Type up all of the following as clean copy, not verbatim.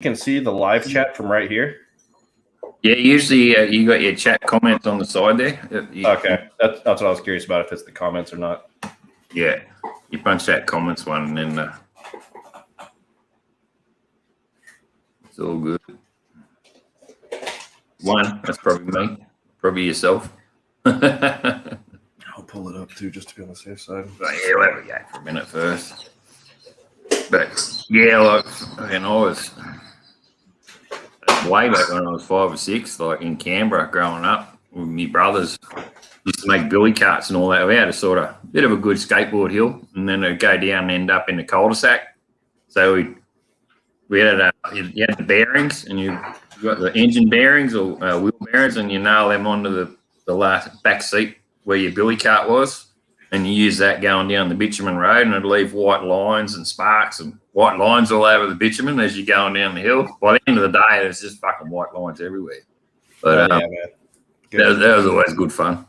can see the live chat from right here? Yeah, usually you got your chat comments on the side there. Okay, that's what I was curious about, if it's the comments or not. Yeah, you punch that comments one, and then it's all good. One, that's probably me, probably yourself. I'll pull it up too, just to be on the safe side. But yeah, we'll have a go for a minute first. But yeah, like, I was way back when I was 5 or 6, like in Canberra growing up with my brothers. Used to make billy carts and all that. We had a sort of bit of a good skateboard hill, and then it'd go down and end up in the cul-de-sac. So we had you had the bearings, and you got the engine bearings or wheel bearings, and you nail them onto the last back seat where your billy cart was, and you use that going down the bitumen road, and it'd leave white lines and sparks and white lines all over the bitumen as you're going down the hill. By the end of the day, there's just fucking white lines everywhere. But yeah, man. That was always good fun.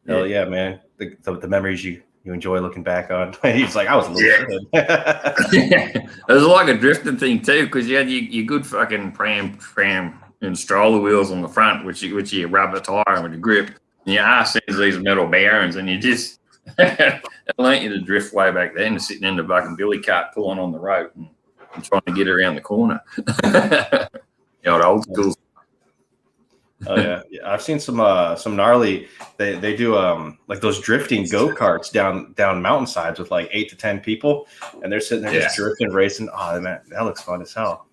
Hell yeah, man. The memories you enjoy looking back on. He's like, I was a little kid. It was like a drifting thing too, because you had your good fucking pram and stroller wheels on the front, which you rub the tire with a grip. And your ass has these metal bearings, and you just it learnt you to drift way back then, sitting in the fucking billy cart pulling on the rope and trying to get around the corner. Old school. Oh yeah, I've seen some gnarly. They do like those drifting go-karts down mountainsides with like 8 to 10 people, and they're sitting there just drifting, racing. Oh man, that looks fun as hell.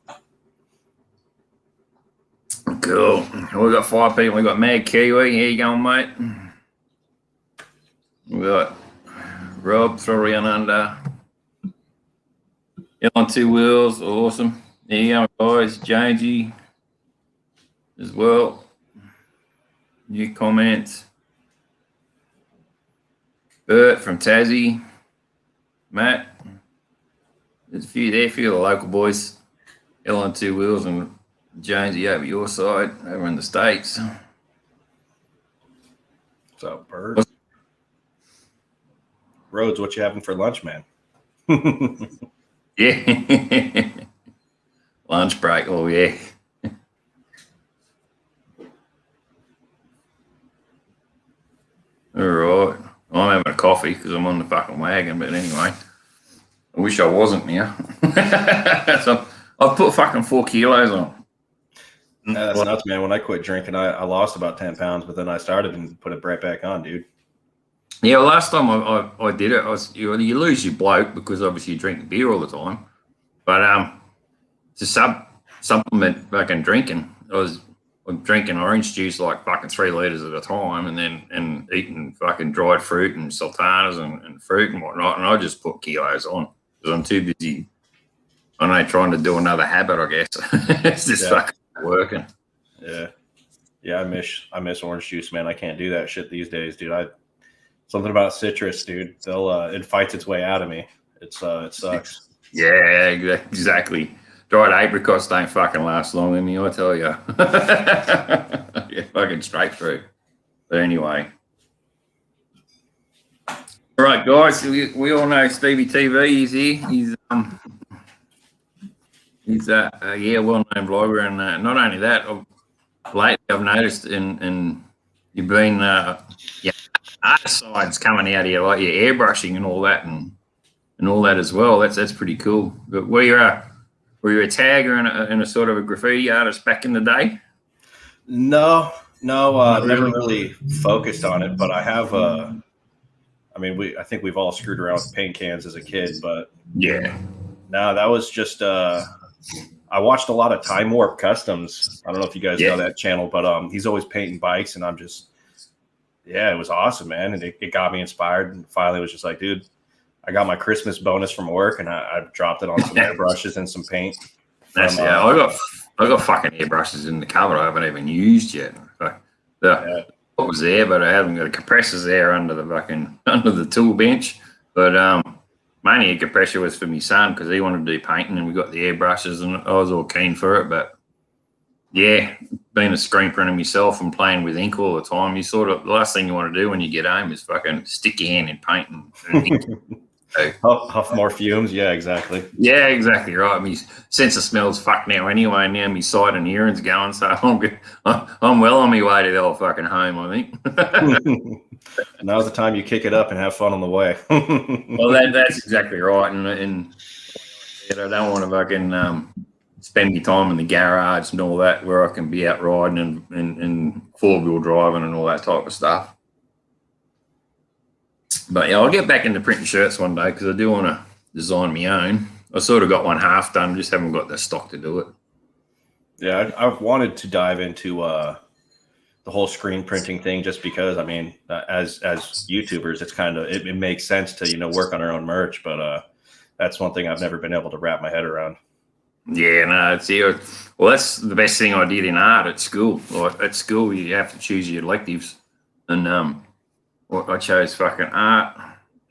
Cool. We got 5 people. We got Mad Kiwi. Here you going, mate? We got Rob, throw around under. On 2 wheels, awesome. There you go, guys. Jonesy as well. New comments. Bert from Tassie. Matt. There's a few there, a few of the local boys. On 2 wheels, and Jonesy over your side, over in the States. What's up, Bert? Rhodes, what you having for lunch, man? Yeah. Lunch break, oh yeah. All right. I'm having a coffee because I'm on the fucking wagon, but anyway. I wish I wasn't now. So I've put fucking 4 kilos on. That's nuts, man. When I quit drinking, I lost about 10 pounds, but then I started and put it right back on, dude. Yeah, last time I did it, you lose your bloat because obviously you drink beer all the time. But to supplement fucking drinking, I'm drinking orange juice like fucking 3 liters at a time, and eating fucking dried fruit and sultanas and fruit and whatnot, and I just put kilos on because I'm too busy. I know, trying to do another habit, I guess. It's just fucking working. Yeah. I miss orange juice, man. I can't do that shit these days, dude. Something about citrus, dude. It fights its way out of me. It sucks. Yeah, exactly. Dried apricots don't fucking last long in me, I tell you. Yeah, fucking straight through. But anyway. All right, guys. We all know Stevie T.v. is here. He's a well-known vlogger, and not only that, lately I've noticed, and you've been art sides coming out of you, like your airbrushing and all that, and all that as well. That's pretty cool. But were you a tagger and a sort of a graffiti artist back in the day? No, never really focused on it, but I have. I think we've all screwed around with paint cans as a kid, but yeah, no, that was just. I watched a lot of Time Warp Customs. I don't know if you guys know that channel, but he's always painting bikes, and I'm just. Yeah, it was awesome, man, and it got me inspired. And finally, was just like, dude, I got my Christmas bonus from work, and I dropped it on some airbrushes and some paint. I got fucking airbrushes in the cupboard I haven't even used yet. What was there, but I haven't got a compressors there under the tool bench. But mainly a compressor was for my son because he wanted to do painting, and we got the airbrushes, and I was all keen for it. But yeah, being a screen printer myself and playing with ink all the time, the last thing you want to do when you get home is fucking stick your hand in paint and ink. Huff more fumes. Yeah, exactly. Yeah, exactly right. My sense of smell's fucked now anyway. Now my sight and hearing's going, so I'm good. I'm well on my way to the old fucking home, I think. Now's the time you kick it up and have fun on the way. Well, that's exactly right. And I don't want to fucking spend my time in the garage and all that, where I can be out riding and four-wheel driving and all that type of stuff. But yeah, I'll get back into printing shirts one day because I do want to design my own. I sort of got one half done, just haven't got the stock to do it. Yeah, I've wanted to dive into the whole screen printing thing, just because, I mean, as YouTubers, it's kind of, it makes sense to, you know, work on our own merch, but that's one thing I've never been able to wrap my head around. Yeah, no, well, that's the best thing I did in art at school. Like, at school, you have to choose your electives, and I chose fucking art,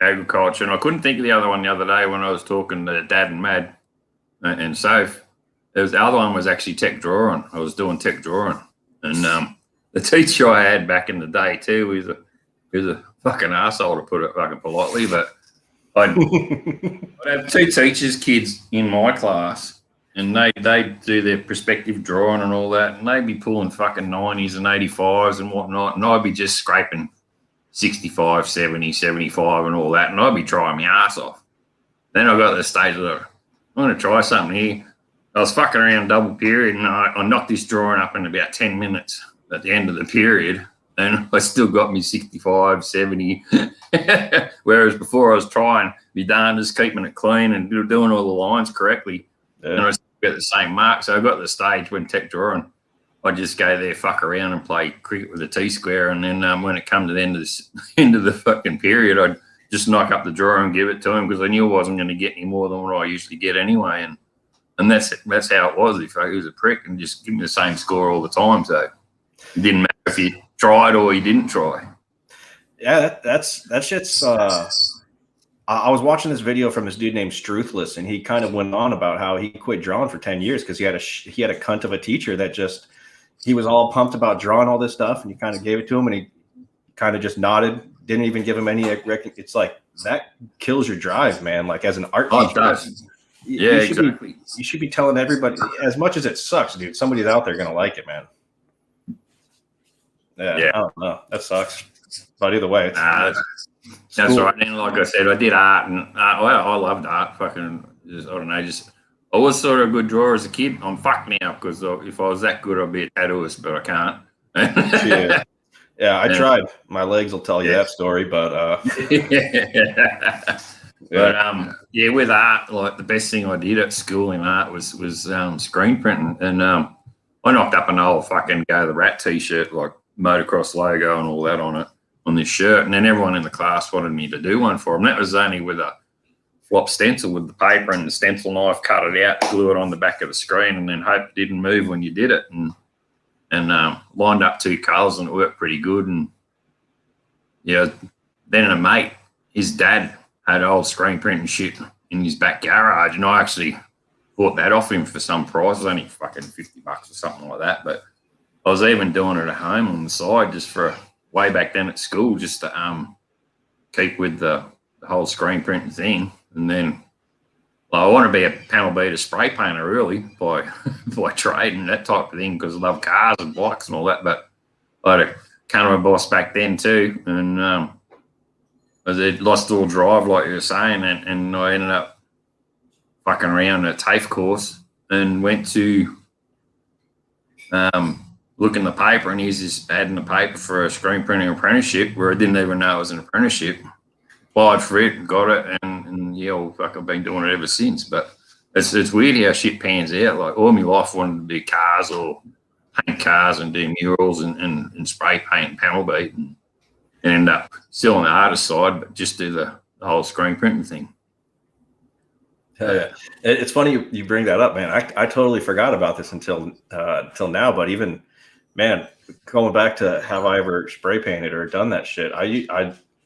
agriculture, and I couldn't think of the other one the other day when I was talking to Dad and Mad and Soph. The other one was actually tech drawing. I was doing tech drawing, and the teacher I had back in the day too was a fucking asshole, to put it fucking politely. But I'd have two teachers' kids in my class, and they do their perspective drawing and all that, and they'd be pulling fucking 90s and 85s and whatnot, and I'd be just scraping 65, 70, 75 and all that, and I'd be trying my ass off. Then I got to the stage of, I'm going to try something here. I was fucking around double period, and I knocked this drawing up in about 10 minutes at the end of the period, and I still got me 65, 70. Whereas before I was trying my darndest, keeping it clean and doing all the lines correctly, and I still get the same mark. So I got to the stage when tech drawing, I just go there, fuck around and play cricket with a T-square, and then when it come to the end of the fucking period, I'd just knock up the drawer and give it to him, because I knew I wasn't going to get any more than what I usually get anyway, and that's how it was. If he was a prick and just give me the same score all the time, so it didn't matter if you tried or you didn't try. Yeah, that shit's. I was watching this video from this dude named Struthless, and he kind of went on about how he quit drawing for 10 years because he had a cunt of a teacher that just, he was all pumped about drawing all this stuff, and you kind of gave it to him, and he kind of just nodded, didn't even give him any. It's like, that kills your drive, man. Like, as an art teacher, it does. Yeah, exactly. You should be telling everybody, as much as it sucks, dude, somebody's out there gonna like it, man. Yeah. I don't know. That sucks. But either way, that's cool. Right. And like I said, I did art, and I loved art. Fucking, just, I don't know, I was sort of a good drawer as a kid. I'm fucked now, because if I was that good, I'd be a tattooist, but I can't. Yeah, I tried. My legs will tell you that story, but But with art, like, the best thing I did at school in art was screen printing, and I knocked up an old fucking Go the Rat t-shirt, like motocross logo and all that on it, on this shirt, and then everyone in the class wanted me to do one for them. That was only with a flop stencil with the paper and the stencil knife, cut it out, glue it on the back of the screen, and then hope it didn't move when you did it, and lined up two colours, and it worked pretty good. And yeah, then a mate, his dad had old screen printing shit in his back garage, and I actually bought that off him for some price. It was only fucking $50 or something like that, but I was even doing it at home on the side, just for way back then at school, just to keep with the whole screen printing thing. And then, well, I want to be a panel beater spray painter, really, by trade and that type of thing, because I love cars and bikes and all that. But I had a camera boss back then too, and I lost all drive, like you were saying, and I ended up fucking around a TAFE course and went to look in the paper, and he's just ad in the paper for a screen printing apprenticeship, where I didn't even know it was an apprenticeship. Applied for it, got it, and yeah, well, fuck, I've been doing it ever since. But it's weird how shit pans out. Like, all my life I wanted to do cars or paint cars and do murals and spray paint and panel beat, and end up still on the artist side, but just do the whole screen printing thing. Yeah, it's funny you bring that up, man. I totally forgot about this until now. But even, man, going back to have I ever spray painted or done that shit,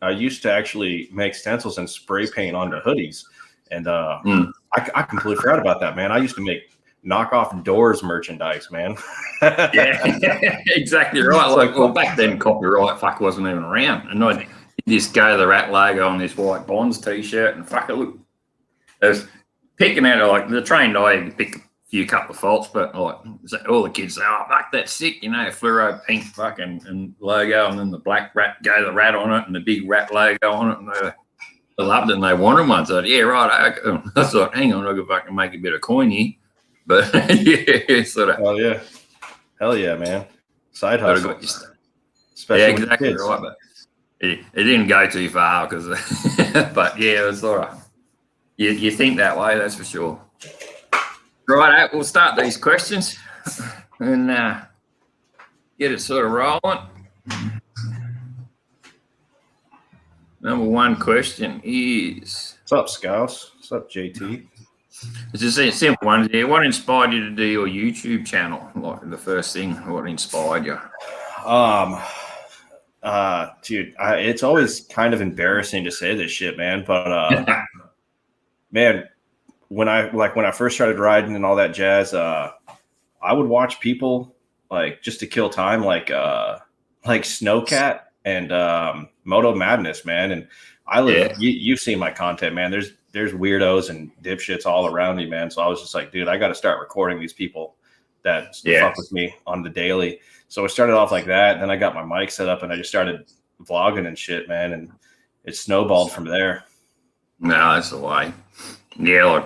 I used to actually make stencils and spray paint onto hoodies, and I completely forgot about that, man. I used to make knockoff Doors merchandise, man. Yeah, exactly right. Like, well, back then copyright fuck wasn't even around, and this Go the Rat logo on this white Bonds t-shirt, and fuck it, look, I was picking out like the trained eye, you pick a few couple of faults, but like all the kids say, "Oh, fuck, that's sick," you know, fluoro pink fucking and logo, and then the black rat, Go the Rat on it, and the big rat logo on it, and they loved it, and they wanted one. So yeah, right. I thought, hang on, I could fucking make a bit of coin here, but yeah, sort of. Oh yeah, hell yeah, man. Side hustle. Yeah, exactly right. But it didn't go too far because, but yeah, it was sort of. You think that way, that's for sure. Right, we'll start these questions and get it sort of rolling. Number one question is... What's up, Scouse? What's up, JT? It's just a simple one. Yeah, what inspired you to do your YouTube channel? Like the first thing, what inspired you? Dude, it's always kind of embarrassing to say this shit, man, but man, when I first started riding and all that jazz, I would watch people like just to kill time, like Snowcat and Moto Madness, man. And I live. Yeah. You've seen my content, man. There's weirdos and dipshits all around me, man. So I was just like, dude, I got to start recording these people that fuck with me on the daily. So I started off like that, and then I got my mic set up, and I just started vlogging and shit, man. And it snowballed from there. No, that's the way. Yeah, like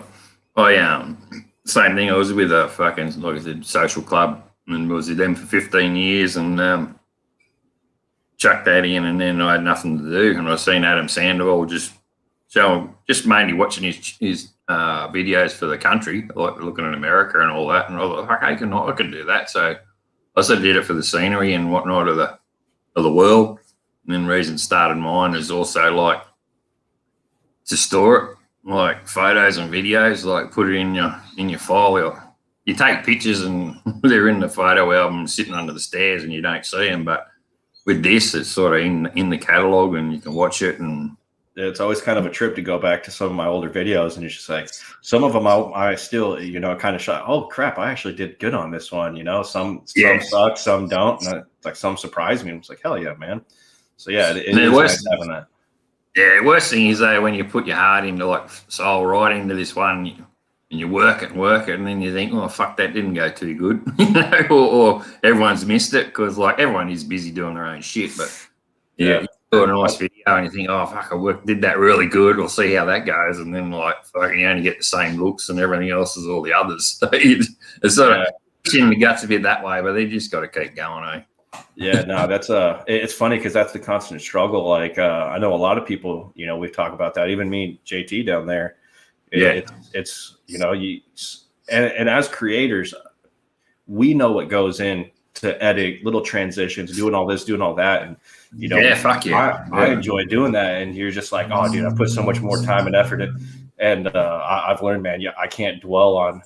same thing. I was with a fucking, like I said, social club, and was with them for 15 years, and chucked that in, and then I had nothing to do, and I seen Adam Sandoval just mainly watching his videos for the country, like looking at America and all that, and I was like, I can do that. So I sort of did it for the scenery and whatnot of the world, and then reason started mine is also like to store it, like photos and videos, like put it in your file. You take pictures and they're in the photo album sitting under the stairs and you don't see them, but with this, it's sort of in the catalog and you can watch it. And it's always kind of a trip to go back to some of my older videos, and it's just like some of them I still, kind of shot. Oh crap, I actually did good on this one. Some suck, some don't, and like some surprise me. It's like, hell yeah, man. So yeah, it is nice having that. Yeah, the worst thing is though when you put your heart into like, so I'll right into this one and you work it, and then you think, oh fuck, that didn't go too good, or everyone's missed it because like everyone is busy doing their own shit. But yeah, you do a nice video and you think, oh fuck, did that really good. We'll see how that goes, and then like fucking you only get the same looks and everything else as all the others. So it's sort of in the guts a bit that way, but they just got to keep going, eh? Yeah, no, that's it's funny because that's the constant struggle. Like I know a lot of people, we've talked about that. Even me, JT down there. It's and as creators, we know what goes in to edit little transitions, doing all this, doing all that, and fuck yeah. I enjoy doing that. And you're just like, oh, dude, I put so much more time and effort in, and I've learned, man, I can't dwell on.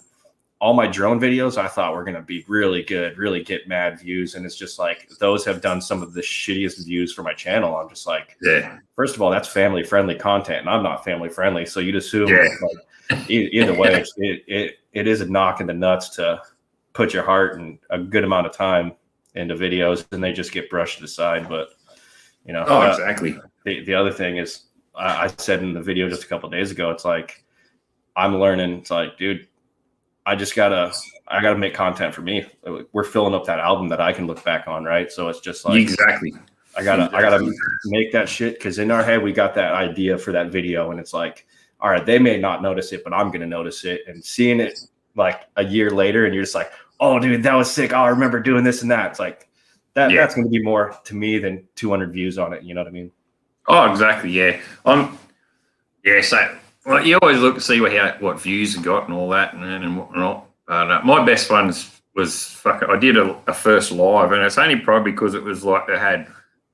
All my drone videos I thought were going to be really good, really get mad views. And it's just like, those have done some of the shittiest views for my channel. I'm just like, first of all, that's family friendly content and I'm not family friendly. So you'd assume like, either way, it is a knock in the nuts to put your heart and a good amount of time into videos and they just get brushed aside. But, exactly. The other thing is I said in the video just a couple of days ago, it's like, I'm learning. It's like, dude, I gotta make content for me. We're filling up that album that I can look back on, right? So it's just like exactly. I gotta make that shit because in our head we got that idea for that video, and it's like, all right, they may not notice it, but I'm gonna notice it. And seeing it like a year later, and you're just like, oh, dude, that was sick. Oh, I remember doing this and that. It's like that. Yeah. That's gonna be more to me than 200 views on it. You know what I mean? Oh, exactly. Yeah. So. Well, you always look to see what views you got and all that and whatnot. My best one was I did a first live, and it's only probably because it was like they had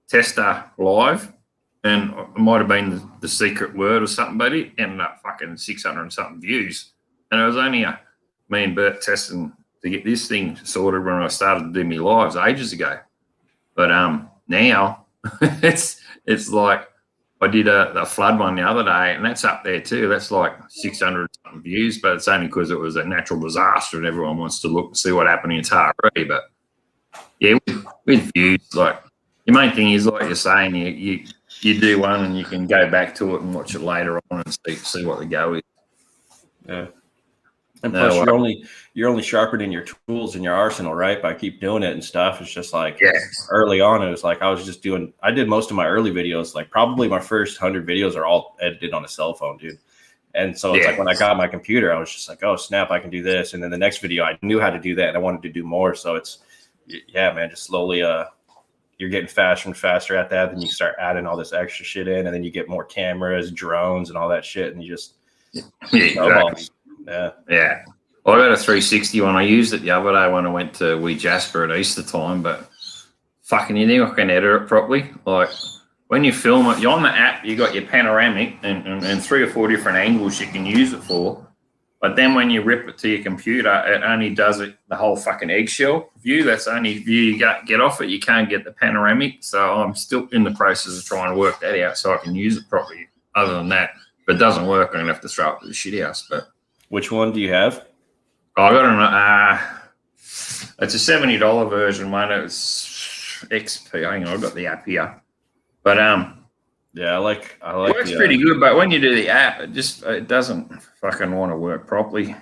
Tester live, and it might have been the secret word or something, but it ended up fucking 600 and something views. And it was only me and Bert testing to get this thing sorted when I started to do my lives ages ago. But now it's like, I did a flood one the other day, and that's up there too. That's like 600 something views, but it's only because it was a natural disaster and everyone wants to look and see what happened in Taree. But yeah, with views, like your main thing is like you're saying, you do one and you can go back to it and watch it later on and see what the go is. Yeah. And plus, you're only sharpening your tools in your arsenal, right? By keep doing it and stuff. It's just like early on, it was like I did most of my early videos, like probably my first 100 videos are all edited on a cell phone, dude. And so it's like when I got my computer, I was just like, oh snap, I can do this. And then the next video, I knew how to do that, and I wanted to do more. So it's man, just slowly you're getting faster and faster at that. Then you start adding all this extra shit in, and then you get more cameras, drones, and all that shit, and you just exactly. Yeah. Well, I got a 360 one. I used it the other day when I went to Wee Jasper at Easter time, but fucking you think I can edit it properly? Like when you film it, you're on the app, you got your panoramic and 3 or 4 different angles you can use it for. But then when you rip it to your computer, it only does it the whole fucking eggshell view. That's the only view you get off it. You can't get the panoramic. So I'm still in the process of trying to work that out so I can use it properly. Other than that, if it doesn't work, I'm going to have to throw it to the shit house. But which one do you have? I got it's a $70 version, one. It's XP. Hang on, I've got the app here. But yeah, I like it works pretty good, but when you do the app, it doesn't fucking want to work properly.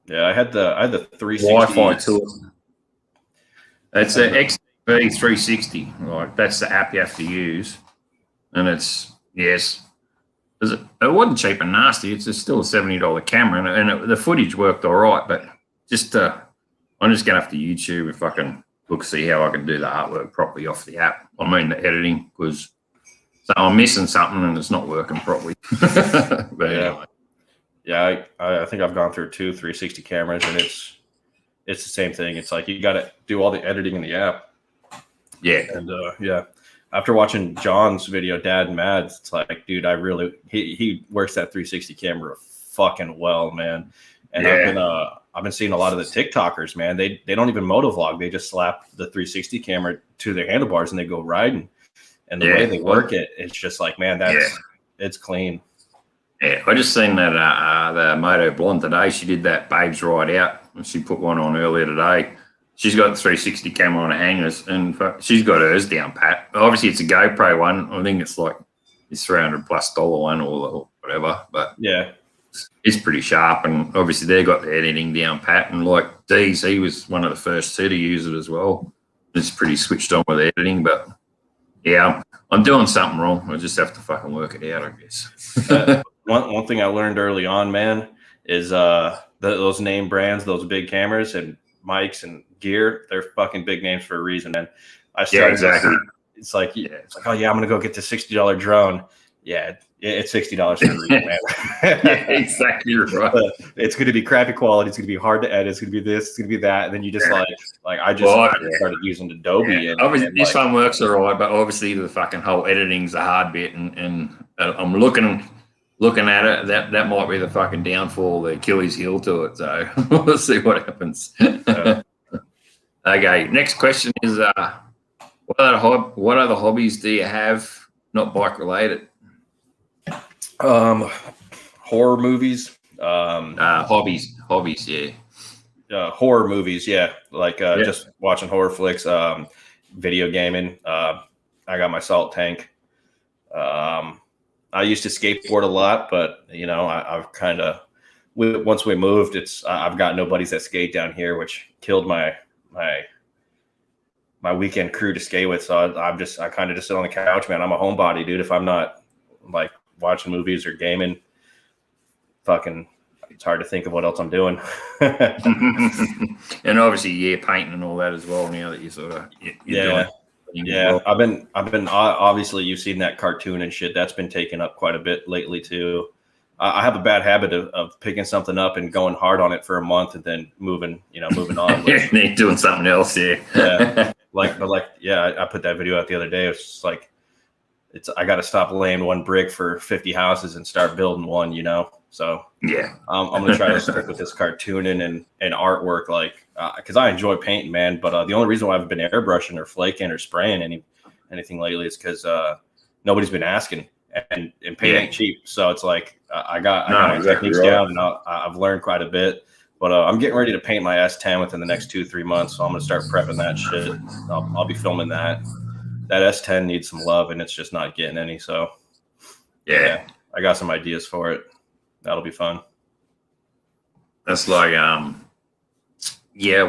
Yeah, I had the 360 Wi-Fi to it. It's a XP 360. Like that's the app you have to use, and it wasn't cheap and nasty. It's still a $70 camera, and the footage worked all right. But I'm just gonna have to YouTube if I can see how I can do the artwork properly off the app. I mean the editing, because I'm missing something and it's not working properly. But anyway. Yeah, I think I've gone through 2 360 cameras, and it's the same thing. It's like you got to do all the editing in the app. Yeah, and after watching John's video, Dad and Mads, it's like, dude, he works that 360 camera fucking well, man. And I've been seeing a lot of the TikTokers, man. They don't even motovlog. They just slap the 360 camera to their handlebars and they go riding. And the way they work it, it's just like, man, it's clean. Yeah, I just seen that the Moto Blonde today. She did that Babes Ride Out. She put one on earlier today. She's got the 360 camera on her hangers, and she's got hers down pat. Obviously, it's a GoPro one. I think it's like it's $300+ one or whatever. But yeah, it's pretty sharp, and obviously they got the editing down pat. And like Dees, he was one of the first 2 to use it as well. It's pretty switched on with editing, but yeah, I'm doing something wrong. I just have to fucking work it out, I guess. One thing I learned early on, man, is those name brands, those big cameras and mics and gear, they're fucking big names for a reason. And I started, exactly. It's like, oh yeah, I'm gonna go get the $60 drone. Yeah, it's $60 for a reason, man. Yeah, exactly right. It's going to be crappy quality. It's going to be hard to edit. It's going to be this. It's going to be that. And then you just I started using Adobe. Yeah. Obviously, this one works all right, but obviously the fucking whole editing's a hard bit. And I'm looking at it. That might be the fucking downfall, the Achilles heel to it. So we'll see what happens. Okay, next question is, what other hobbies do you have not bike related? Horror movies. Hobbies, yeah. Horror movies, yeah. Like just watching horror flicks. Video gaming. I got my salt tank. I used to skateboard a lot, but I've kind of once we moved, I've got no buddies that skate down here, which killed my weekend crew to skate with. So I kind of just sit on the couch, man. I'm a homebody, dude. If I'm not like watching movies or gaming, fucking, it's hard to think of what else I'm doing. And obviously, painting and all that as well. Now that you sort of doing. Yeah, I've been obviously you've seen that cartoon and shit. That's been taken up quite a bit lately too. I have a bad habit of picking something up and going hard on it for a month and then moving on. Doing something else, yeah. I put that video out the other day. It's just like, I got to stop laying one brick for 50 houses and start building one, So yeah, I'm gonna try to stick with this cartooning and artwork, because I enjoy painting, man. But the only reason why I've been airbrushing or flaking or spraying anything lately is because nobody's been asking, and paint ain't cheap. So it's like I got techniques down, and I've learned quite a bit. But I'm getting ready to paint my S10 within the next 2-3 months, so I'm gonna start prepping that shit. I'll be filming that. that S10 needs some love, and it's just not getting any. So Yeah. I got some ideas for it. That'll be fun. That's like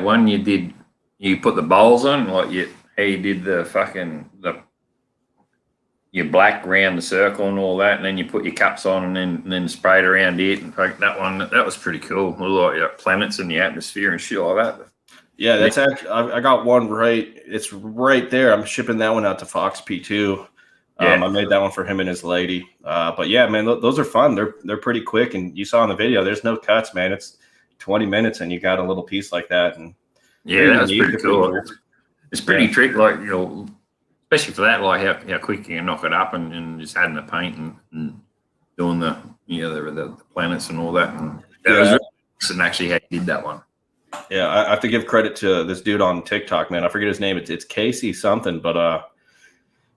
one you put the bowls on, like you did your black around the circle and all that, and then you put your cups on and then sprayed around it. And that was pretty cool. Like your planets in the atmosphere and shit like that. Yeah, that's actually I got one right. It's right there. I'm shipping that one out to Fox P2. I made that one for him and his lady. But yeah, man, those are fun. They're pretty quick, and you saw in the video, there's no cuts, man. It's 20 minutes, and you got a little piece like that. And yeah, that's pretty cool. It's pretty tricky, like, you know, especially for that, like how quick you can knock it up and just adding the paint and doing the planets and all that. And that was really actually how you did that one. Yeah, I have to give credit to this dude on TikTok, man. I forget his name. It's Casey something, but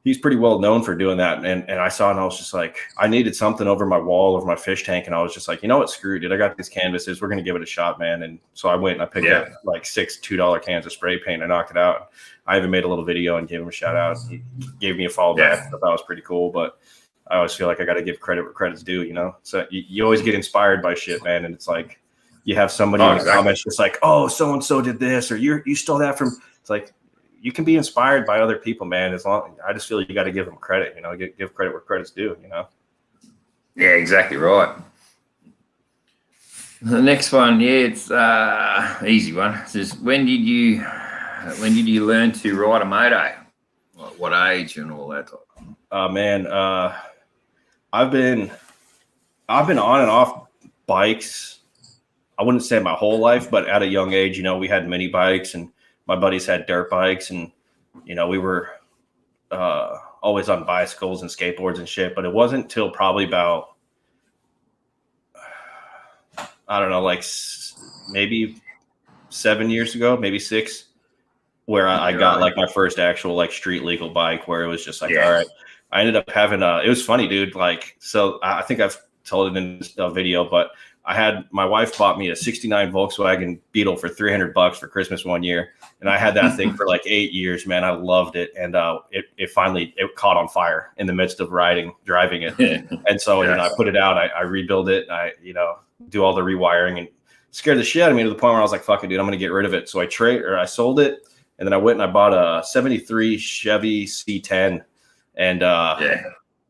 he's pretty well known for doing that. And I saw it, and I was just like, I needed something over my wall, over my fish tank, and I was just like, you know what, screw it, dude. I got these canvases. We're gonna give it a shot, man. And so I went and I picked up like 6 $2 cans of spray paint. I knocked it out. I even made a little video and gave him a shout out. He gave me a follow back. I thought that was pretty cool, but I always feel like I got to give credit where credit's due, you know? So you always get inspired by shit, man. And it's like, you have somebody in the comments just like, oh, so-and-so did this, or you stole that from, it's like, you can be inspired by other people, man. I just feel you got to give them credit, you know, give credit where credit's due, you know? Yeah, exactly right. The next one, it's easy one. It says, when did you learn to ride a moto? Like what age and all that? Man, I've been on and off bikes. I wouldn't say my whole life, but at a young age, you know, we had mini bikes and my buddies had dirt bikes, and, you know, we were always on bicycles and skateboards and shit. But it wasn't till probably about, I don't know, like maybe 7 years ago, maybe 6, where I got like my first actual like street legal bike, where it was just like, all right. I ended up having it was funny, dude. Like, so I think I've told it in this video, but my wife bought me a 69 Volkswagen Beetle for $300 for Christmas one year. And I had that thing for like 8 years, man. I loved it. And it finally caught on fire in the midst of driving it. And so, you know, I put it out, I rebuild it, I, you know, do all the rewiring, and scared the shit out of me to the point where I was like, fuck it, dude, I'm going to get rid of it. So I sold it. And then I went and I bought a 73 Chevy C10. And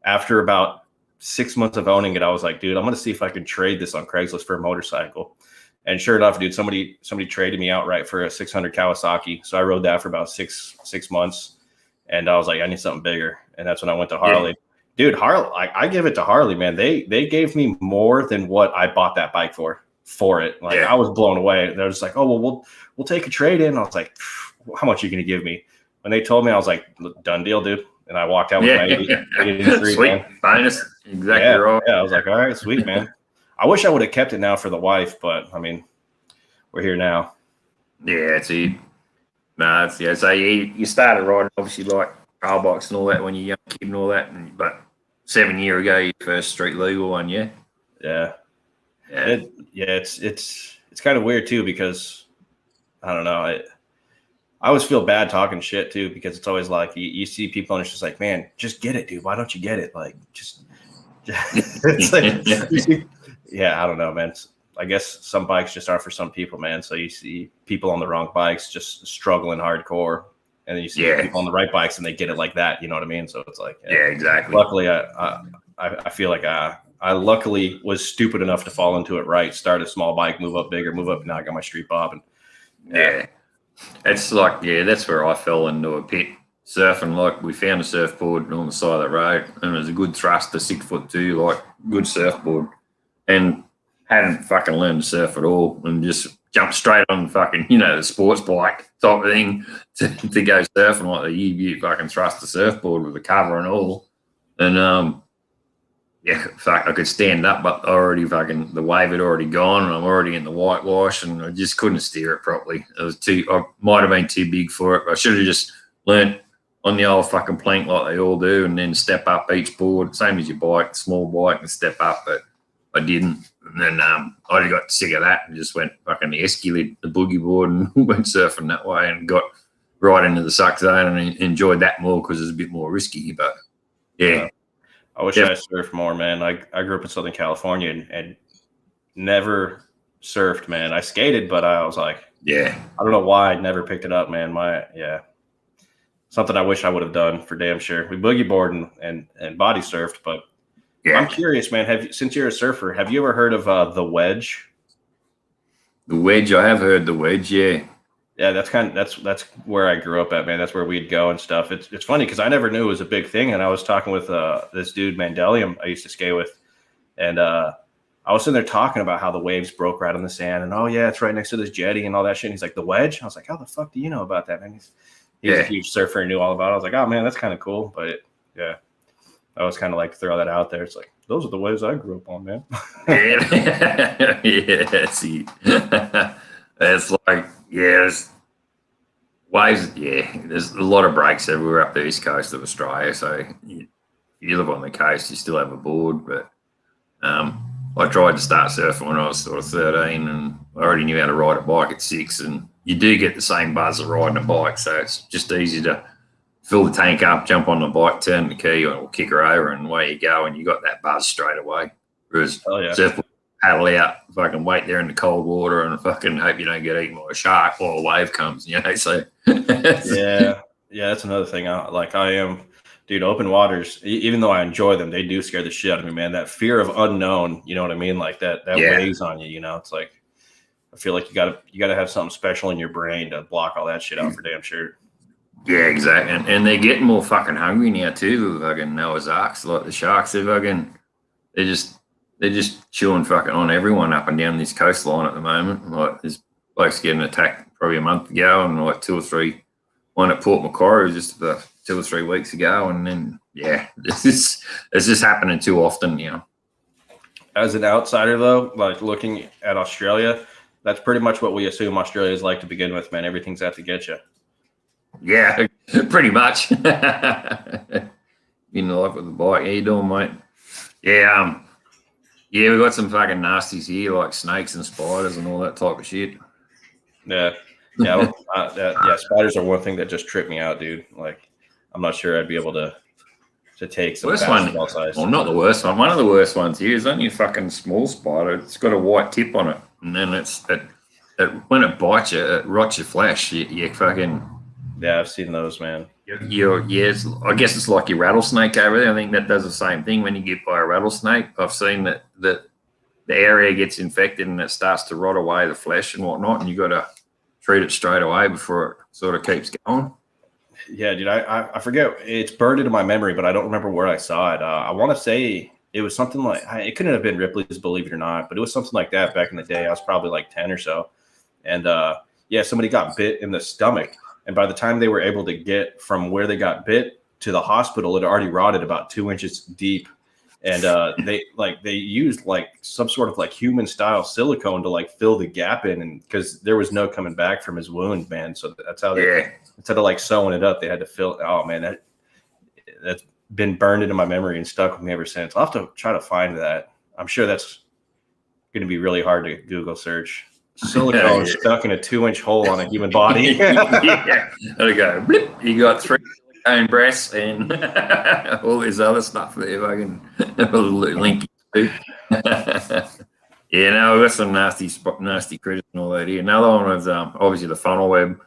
after about 6 months of owning it, I was like, dude, I'm going to see if I can trade this on Craigslist for a motorcycle. And sure enough, dude, somebody traded me outright for a 600 Kawasaki. So I rode that for about six months. And I was like, I need something bigger. And that's when I went to Harley. Dude, Harley, I give it to Harley, man. They gave me more than what I bought that bike for it. Like, I was blown away. They're just like, oh, well, we'll take a trade in. I was like, how much are you going to give me? When they told me, I was like, done deal, dude. And I walked out with my 83. Sweet, finest, exactly right. Yeah, I was like, all right, sweet, man. I wish I would have kept it now for the wife, but I mean, we're here now. Yeah, it's it. No, it's so you started riding obviously like trail bikes and all that when you're young kid and all that, but 7 years ago, your first street legal one, yeah. It's kind of weird too, because I don't know. I always feel bad talking shit too, because it's always like you see people and it's just like, man, just get it, dude. Why don't you get it? Like, just it's like, I don't know, man. I guess some bikes just aren't for some people, man. So you see people on the wrong bikes just struggling hardcore, and then you see people on the right bikes and they get it like that. You know what I mean? So it's like, exactly. Luckily, I feel like I luckily was stupid enough to fall into it right. Start a small bike, move up bigger, move up. Now I got my street bob, and it's like, that's where I fell into a pit surfing. Like, we found a surfboard on the side of the road, and it was a good thruster, 6'2", like good surfboard, and hadn't fucking learned to surf at all, and just jumped straight on fucking, you know, the sports bike type of thing to go surfing, like the U fucking thruster surfboard with the cover and all. And I could stand up, but the wave had already gone, and I'm already in the whitewash, and I just couldn't steer it properly. I might have been too big for it. I should have just learnt on the old fucking plank like they all do, and then step up each board, same as your bike, small bike, and step up, but I didn't. And then I got sick of that and just went fucking esky the boogie board and went surfing that way, and got right into the suck zone and enjoyed that more because it's a bit more risky. But yeah, I wish I surfed more, man. I grew up in Southern California and never surfed, man. I skated, but I was like, I don't know why I never picked it up, man. Something I wish I would have done for damn sure. We boogie board and body surfed, but I'm curious, man. Since you're a surfer, have you ever heard of the wedge? The wedge, I have heard the wedge, yeah. Yeah, that's where I grew up at, man. That's where we'd go and stuff. It's funny because I never knew it was a big thing, and I was talking with this dude Mandelium I used to skate with, and I was sitting there talking about how the waves broke right on the sand, and oh yeah, it's right next to this jetty and all that shit. And he's like, the wedge? I was like, how the fuck do you know about that, man? He's a huge surfer and knew all about it. I was like, oh man, that's kind of cool. But yeah, I was kind of like throw that out there. It's like those are the waves I grew up on, man. Yeah, see, it's like there's waves. Yeah, there's a lot of breaks everywhere up the east coast of Australia. So you live on the coast, you still have a board, but I tried to start surfing when I was sort of 13, and I already knew how to ride a bike at 6, and you do get the same buzz of riding a bike, so it's just easy to fill the tank up, jump on the bike, turn the key, or kick her over, and away you go, and you got that buzz straight away. Whereas surf, paddle out, fucking wait there in the cold water, and fucking hope you don't get eaten by a shark while a wave comes, you know. So yeah, that's another thing. Dude, open waters, even though I enjoy them, they do scare the shit out of me, man. That fear of unknown, you know what I mean? Like that weighs on you, you know? It's like, I feel like you gotta have something special in your brain to block all that shit out for damn sure. Yeah, exactly. And they're getting more fucking hungry now too, the fucking Noah's Arks. Like the sharks, they're just chewing fucking on everyone up and down this coastline at the moment. Like there's blokes getting attacked probably a month ago, and like 2 or 3, one at Port Macquarie was just about 2 or 3 weeks ago, and then it's just happening too often, you know. As an outsider though, like looking at Australia, that's pretty much what we assume Australia is like to begin with, man. Everything's out to get you. Yeah, pretty much. You know, like with the bike. How you doing, mate? Yeah, we got some fucking nasties here, like snakes and spiders and all that type of shit. Yeah. Spiders are one thing that just tripped me out, dude. Like, I'm not sure I'd be able to take some basketball size. Well, not the worst one. One of the worst ones here is only a fucking small spider. It's got a white tip on it, and then when it bites you, it rots your flesh. You fucking. Yeah, I've seen those, man. I guess it's like your rattlesnake over there. I think that does the same thing when you get by a rattlesnake. I've seen that the area gets infected and it starts to rot away the flesh and whatnot, and you got to treat it straight away before it sort of keeps going. Yeah, dude, I forget. It's burned into my memory, but I don't remember where I saw it. I want to say it was something like, it couldn't have been Ripley's Believe It or Not, but it was something like that back in the day. I was probably like 10 or so. And somebody got bit in the stomach. And by the time they were able to get from where they got bit to the hospital, it already rotted about 2 inches deep. And they used like some sort of like human style silicone to like fill the gap in, and because there was no coming back from his wound, man. So that's how instead of like sewing it up, they had to fill. Oh man, that's been burned into my memory and stuck with me ever since. I'll have to try to find that. I'm sure that's going to be really hard to Google search. Silicone stuck in a 2-inch hole on a human body. There you go. Blip. You got 3 silicone breasts and all this other stuff there. If I can link you to. We've got some nasty critters and all that here. Another one was obviously the funnel web.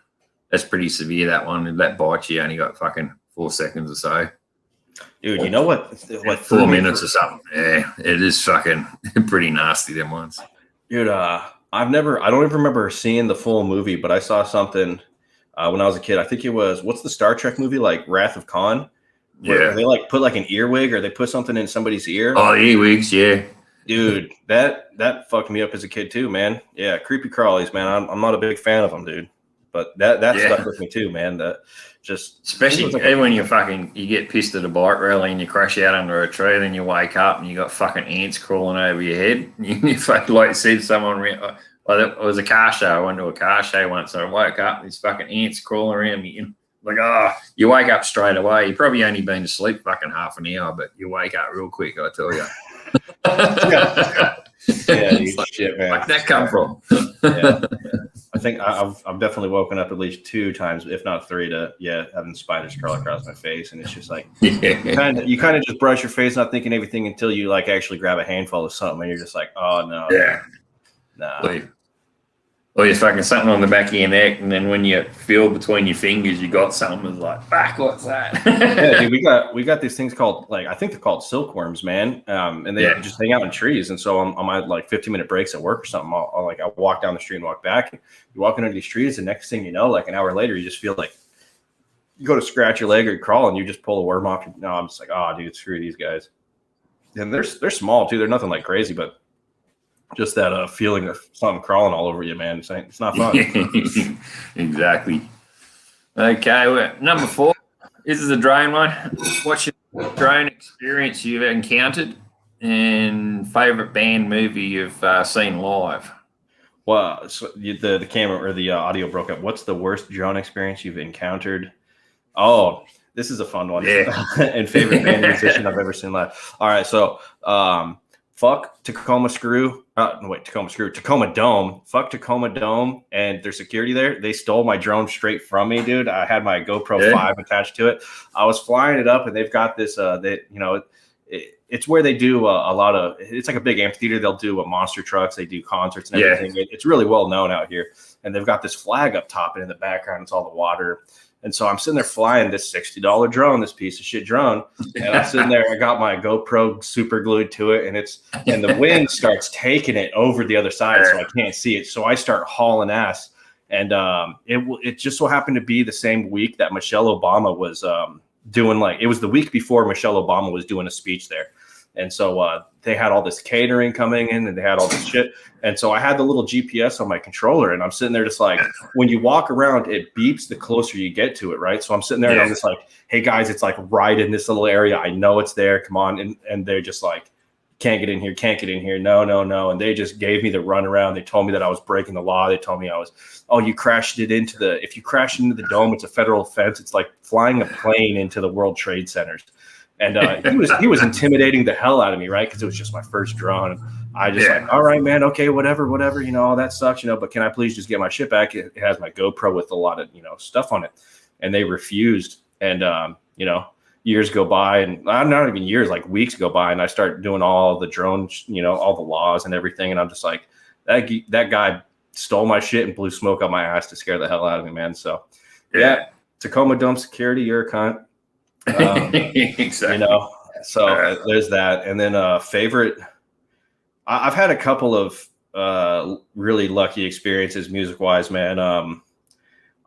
That's pretty severe, that one. If that bites you, only got fucking 4 seconds or so. Dude, you know what? 4 minutes or something. Yeah, it is fucking pretty nasty, them ones. Dude, I don't even remember seeing the full movie, but I saw something when I was a kid. I think it was, what's the Star Trek movie, like Wrath of Khan? Where they like put like an earwig, or they put something in somebody's ear. Oh, earwigs, yeah. Dude, that fucked me up as a kid too, man. Yeah, creepy crawlies, man. I'm not a big fan of them, dude. But that stuck with me too, man. That just especially when you get pissed at a bike rally and you crash out under a tree, then you wake up and you got fucking ants crawling over your head. You fucking like see someone. It was a car show. I went to a car show once, and I woke up. These fucking ants crawling around me. Like, you wake up straight away. You probably only been to sleep fucking half an hour, but you wake up real quick, I tell you. Yeah, dude, shit, man. Where'd that come from? Yeah. think I've definitely woken up at least 2 times, if not 3, to having spiders crawl across my face, and it's just like you kind of just brush your face, not thinking anything until you like actually grab a handful of something, and you're just like, oh no, nah. Or you're fucking something on the back of your neck, and then when you feel between your fingers, you got something. It's like, fuck, what's that? Yeah, dude, we got these things called, like, I think they're called silkworms, man. And they just hang out in trees. And so on my like 15-minute breaks at work or something, I walk down the street and walk back. And you're walking under these trees, and next thing you know, like an hour later, you just feel like you go to scratch your leg or you crawl, and you just pull a worm off. No, I'm just like, oh, dude, screw these guys. And they're small too. They're nothing like crazy, but just that feeling of something crawling all over you, man. It's not fun. Exactly. Okay, number 4. This is a drone one. What's your drone experience you've encountered, and favorite band movie you've seen live? Well, so the camera or the audio broke up. What's the worst drone experience you've encountered? Oh, this is a fun one. Yeah. And favorite band musician I've ever seen live. All right, so fuck Tacoma Dome. Fuck Tacoma Dome and their security there. They stole my drone straight from me, dude. I had my GoPro 5 attached to it. I was flying it up, and they've got this. It's where they do a lot of. It's like a big amphitheater. They'll do monster trucks. They do concerts and everything. It's really well known out here. And they've got this flag up top, and in the background, it's all the water. And so I'm sitting there flying this $60 drone, this piece of shit drone. And I'm sitting there, I got my GoPro super glued to it, and the wind starts taking it over the other side, so I can't see it. So I start hauling ass. And it just so happened to be the same week that Michelle Obama was doing, like, it was the week before Michelle Obama was doing a speech there. And so they had all this catering coming in, and they had all this shit. And so I had the little GPS on my controller, and I'm sitting there just like, when you walk around, it beeps the closer you get to it, right? So I'm sitting there and I'm just like, hey guys, it's like right in this little area. I know it's there. Come on. And they're just like, can't get in here. No. And they just gave me the runaround. They told me that I was breaking the law. They told me you crashed it if you crash into the dome, it's a federal offense. It's like flying a plane into the World Trade Centers. And he was intimidating the hell out of me, right? Because it was just my first drone. And I just like, all right, man, okay, whatever, all that sucks, but can I please just get my shit back? It has my GoPro with a lot of, stuff on it. And they refused. And, years go by, and not even years, like weeks go by, and I start doing all the drones, all the laws and everything. And I'm just like, that guy stole my shit and blew smoke up my ass to scare the hell out of me, man. So, Tacoma Dome security, you're a cunt. Exactly. So there's that. And then favorite, I've had a couple of really lucky experiences music wise, man.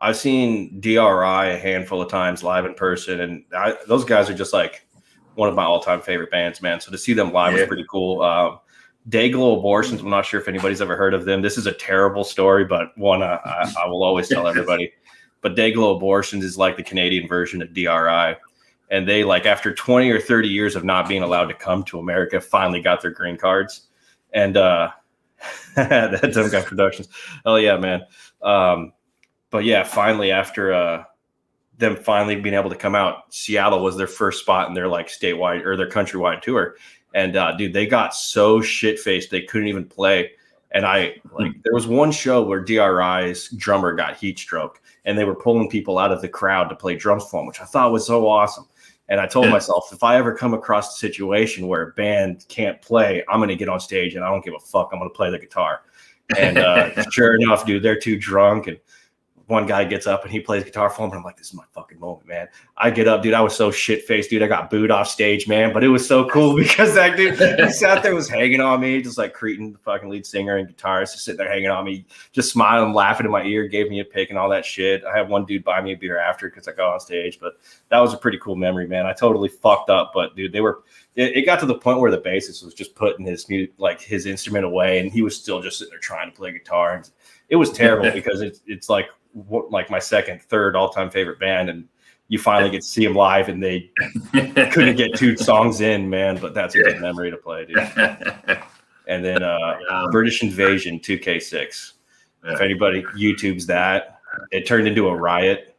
I've seen DRI a handful of times live in person, and those guys are just like one of my all-time favorite bands, man. So to see them live was pretty cool. Dayglow Abortions, I'm not sure if anybody's ever heard of them. This is a terrible story, but one I will always tell everybody. But Dayglow Abortions is like the Canadian version of DRI. And they, like, after 20 or 30 years of not being allowed to come to America, finally got their green cards. And that Dumb Guy Productions. Oh, yeah, man. But, yeah, finally, after them finally being able to come out, Seattle was their first spot in their, like, statewide or their countrywide tour. And, dude, they got so shit-faced they couldn't even play. And there was one show where DRI's drummer got heat stroke, and they were pulling people out of the crowd to play drums for him, which I thought was so awesome. And I told myself, if I ever come across a situation where a band can't play, I'm going to get on stage and I don't give a fuck. I'm going to play the guitar. And sure enough, dude, they're too drunk. And one guy gets up and he plays guitar for him. And I'm like, this is my fucking moment, man. I get up, dude. I was so shit-faced, dude. I got booed off stage, man. But it was so cool because that dude, he sat there, was hanging on me, just like Cretin, the fucking lead singer and guitarist, just sitting there hanging on me, just smiling, laughing in my ear, gave me a pick and all that shit. I had one dude buy me a beer after because I got on stage. But that was a pretty cool memory, man. I totally fucked up. But, dude, it got to the point where the bassist was just putting his instrument away, and he was still just sitting there trying to play guitar. And it was terrible because it's like my second, third all-time favorite band, and you finally get to see them live, and they couldn't get 2 songs in, man. But that's a good memory to play, dude. And then British Invasion 2K6. If anybody YouTubes that, it turned into a riot.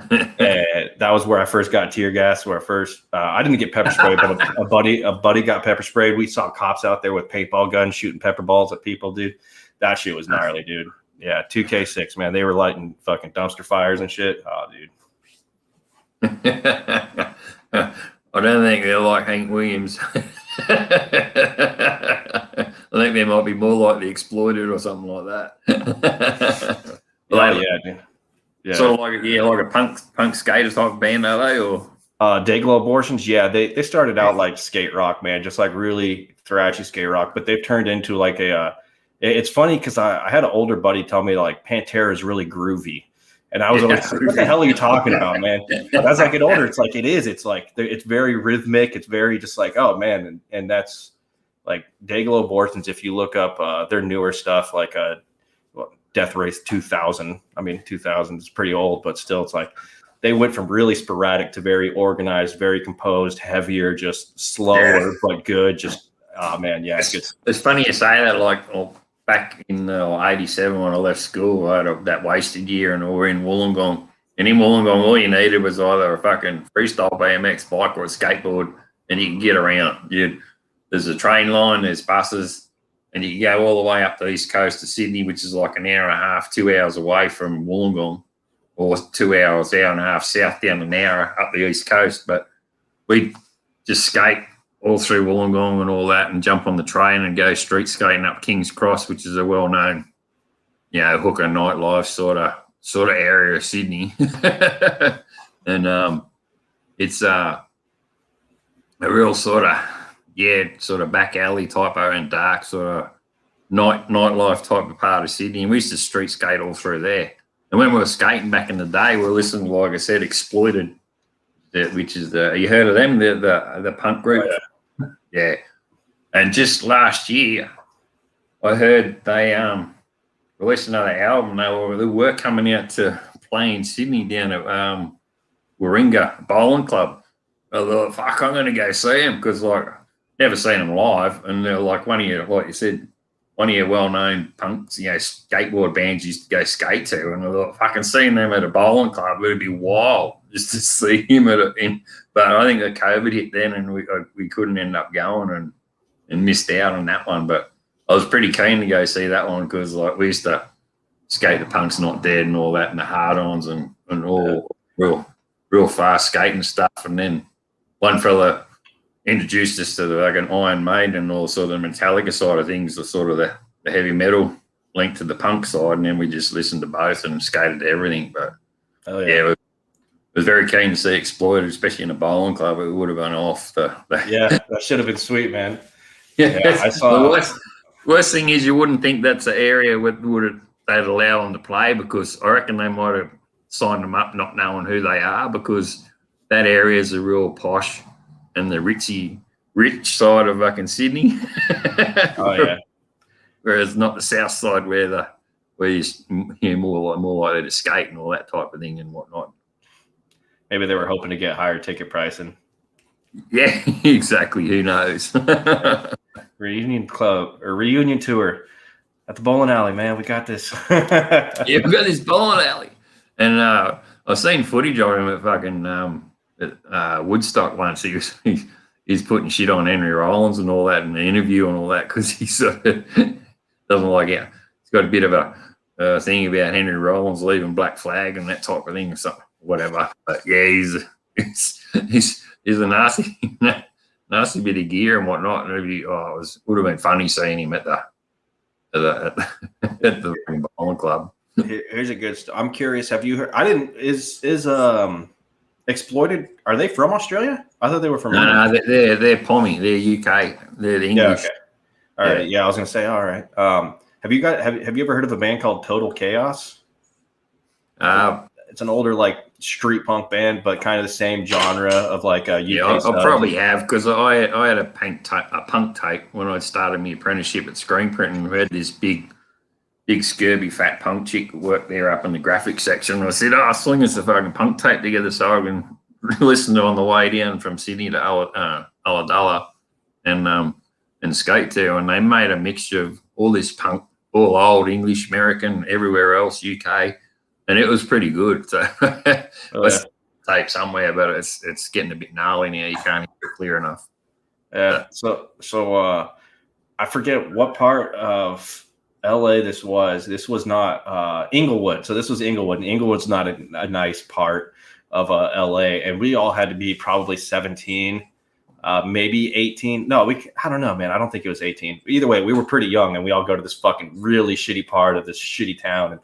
And that was where I first got tear gas. I didn't get pepper sprayed, but a buddy got pepper sprayed. We saw cops out there with paintball guns shooting pepper balls at people, dude. That shit was gnarly, dude. Yeah, 2K6, man. They were lighting fucking dumpster fires and shit. Oh, dude. I don't think they're like Hank Williams. I think they might be more like the Exploited or something like that. Oh, yeah, dude. Yeah. Sort of like a punk skater type band, are they? Or Dayglow Abortions, yeah, they started out like skate rock, man, just like really thrashy skate rock, but they've turned into like it's funny because I had an older buddy tell me like Pantera is really groovy. And I was always like, what the hell are you talking about, man? But as I get older, it's like it's like it's very rhythmic. It's very just like, oh man, and that's like Dayglow Abortions. If you look up their newer stuff, like Death Race 2000. I mean, 2000 is pretty old, but still, it's like they went from really sporadic to very organized, very composed, heavier, just slower but good. Just man, yeah, it's funny you say that. Like back in '87 when I left school, I had that wasted year, and we were in Wollongong. And in Wollongong, all you needed was either a fucking freestyle BMX bike or a skateboard, and you can get around. There's a train line, there's buses, and you can go all the way up the east coast of Sydney, which is like an hour and a half, 2 hours away from Wollongong, or 2 hours, hour and a half south down to Nowra up the east coast. But we just skate all through Wollongong and all that, and jump on the train and go street skating up King's Cross, which is a well-known, hooker nightlife sort of area of Sydney. And it's a real sort of back alley type and dark sort of nightlife type of part of Sydney. And we used to street skate all through there. And when we were skating back in the day, we were listening to, like I said, Exploited, which is you heard of them, the punk group? Oh, yeah. And just last year, I heard they released another album. They were coming out to play in Sydney down at Warringah Bowling Club. I thought, fuck, I'm going to go see them because, like, never seen them live. And they're like one of your well-known punks, skateboard bands used to go skate to. And I thought, fucking seeing them at a bowling club would be wild just to see him but I think the COVID hit then, and we couldn't end up going and missed out on that one. But I was pretty keen to go see that one because, like, we used to skate the Punk's Not Dead and all that, and the hard-ons and all real fast skating stuff. And then one fella introduced us to the Iron Maiden and all sort of the Metallica side of things, the sort of the heavy metal linked to the punk side, and then we just listened to both and skated to everything. But I was very keen to see Exploited, especially in a bowling club. It would have been off yeah, that should have been sweet, man. Yeah, I saw. The worst thing is you wouldn't think that's an area they'd allow them to play, because I reckon they might have signed them up not knowing who they are, because that area is a real posh and the rich side of fucking Sydney. Oh yeah. Whereas not the south side where you're more likely to skate and all that type of thing and whatnot. Maybe they were hoping to get higher ticket pricing. Yeah, exactly. Who knows? Reunion club or reunion tour at the bowling alley, man. We got this. Yeah, we got this bowling alley. And I've seen footage of him at fucking Woodstock once. He's putting shit on Henry Rollins and all that in the interview and all that, because he sort of doesn't like it. He's got a bit of a thing about Henry Rollins leaving Black Flag and that type of thing or something, whatever. But yeah, he's a nasty bit of gear and whatnot. And it would have been funny seeing him at the bowling club. Here's a good I'm curious. Have you heard? I didn't. Is Exploited? Are they from Australia? I thought they were from. No, they're Pommy. They're UK. They're the English. Yeah, okay. All right. Yeah, I was gonna say. All right. Have you ever heard of a band called Total Chaos? It's an older like street punk band, but kind of the same genre of like a UK. Yeah, I probably have, because I had a punk tape when I started my apprenticeship at screen printing. We had this big scurvy fat punk chick who worked there up in the graphics section. And I said, sling us a fucking punk tape together so I can listen to it on the way down from Sydney to Ulladulla and skate to. And they made a mixture of all this punk, all old English, American, everywhere else, UK. And it was pretty good. So tape somewhere, but it's getting a bit gnarly now. You can't hear it clear enough. Yeah. So I forget what part of LA. This was not Inglewood. So this was Inglewood, and Inglewood's not a nice part of LA. And we all had to be probably 17, maybe 18. No, I don't know, man. I don't think it was 18. Either way, we were pretty young, and we all go to this fucking really shitty part of this shitty town,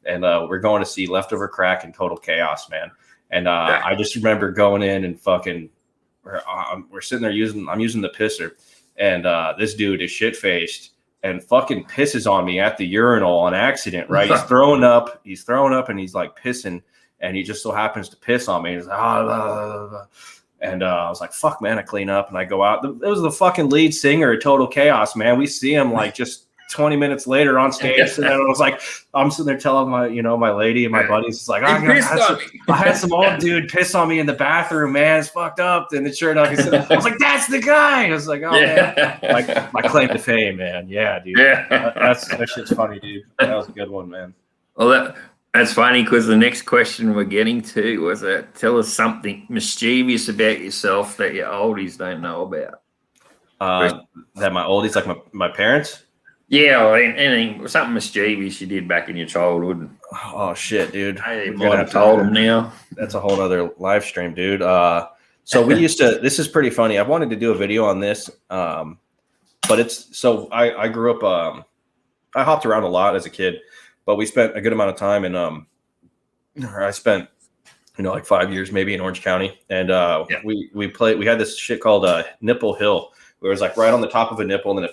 and we're going to see Leftover Crack and Total Chaos, man. And I just remember going in and fucking, we're sitting there I'm using the pisser, and this dude is shit faced and fucking pisses on me at the urinal on accident, right? He's throwing up and he's like pissing, and he just so happens to piss on me. He's like, blah, blah, blah. And I was like, fuck, man, I clean up and I go out. It was the fucking lead singer of Total Chaos, man. We see him like just 20 minutes later on stage. And I was like, I'm sitting there telling my lady and my buddies, it's like, I had some old dude piss on me in the bathroom, man. It's fucked up. And then sure enough, I was like, that's the guy. I was like, oh, man. Like, my claim to fame, man. Yeah, dude. Yeah. That shit's funny, dude. That was a good one, man. Well, that's funny because the next question we're getting to was tell us something mischievous about yourself that your oldies don't know about. That my oldies, like my parents? Yeah, or anything, something mischievous you did back in your childhood. Oh, shit, dude. I might have told them now. That's a whole other live stream, dude. So we used to, this is pretty funny. I wanted to do a video on this, but I grew up, I hopped around a lot as a kid. But we spent a good amount of time in, I spent, like 5 years maybe in Orange County. And we had this shit called Nipple Hill, where it was like right on the top of a nipple and then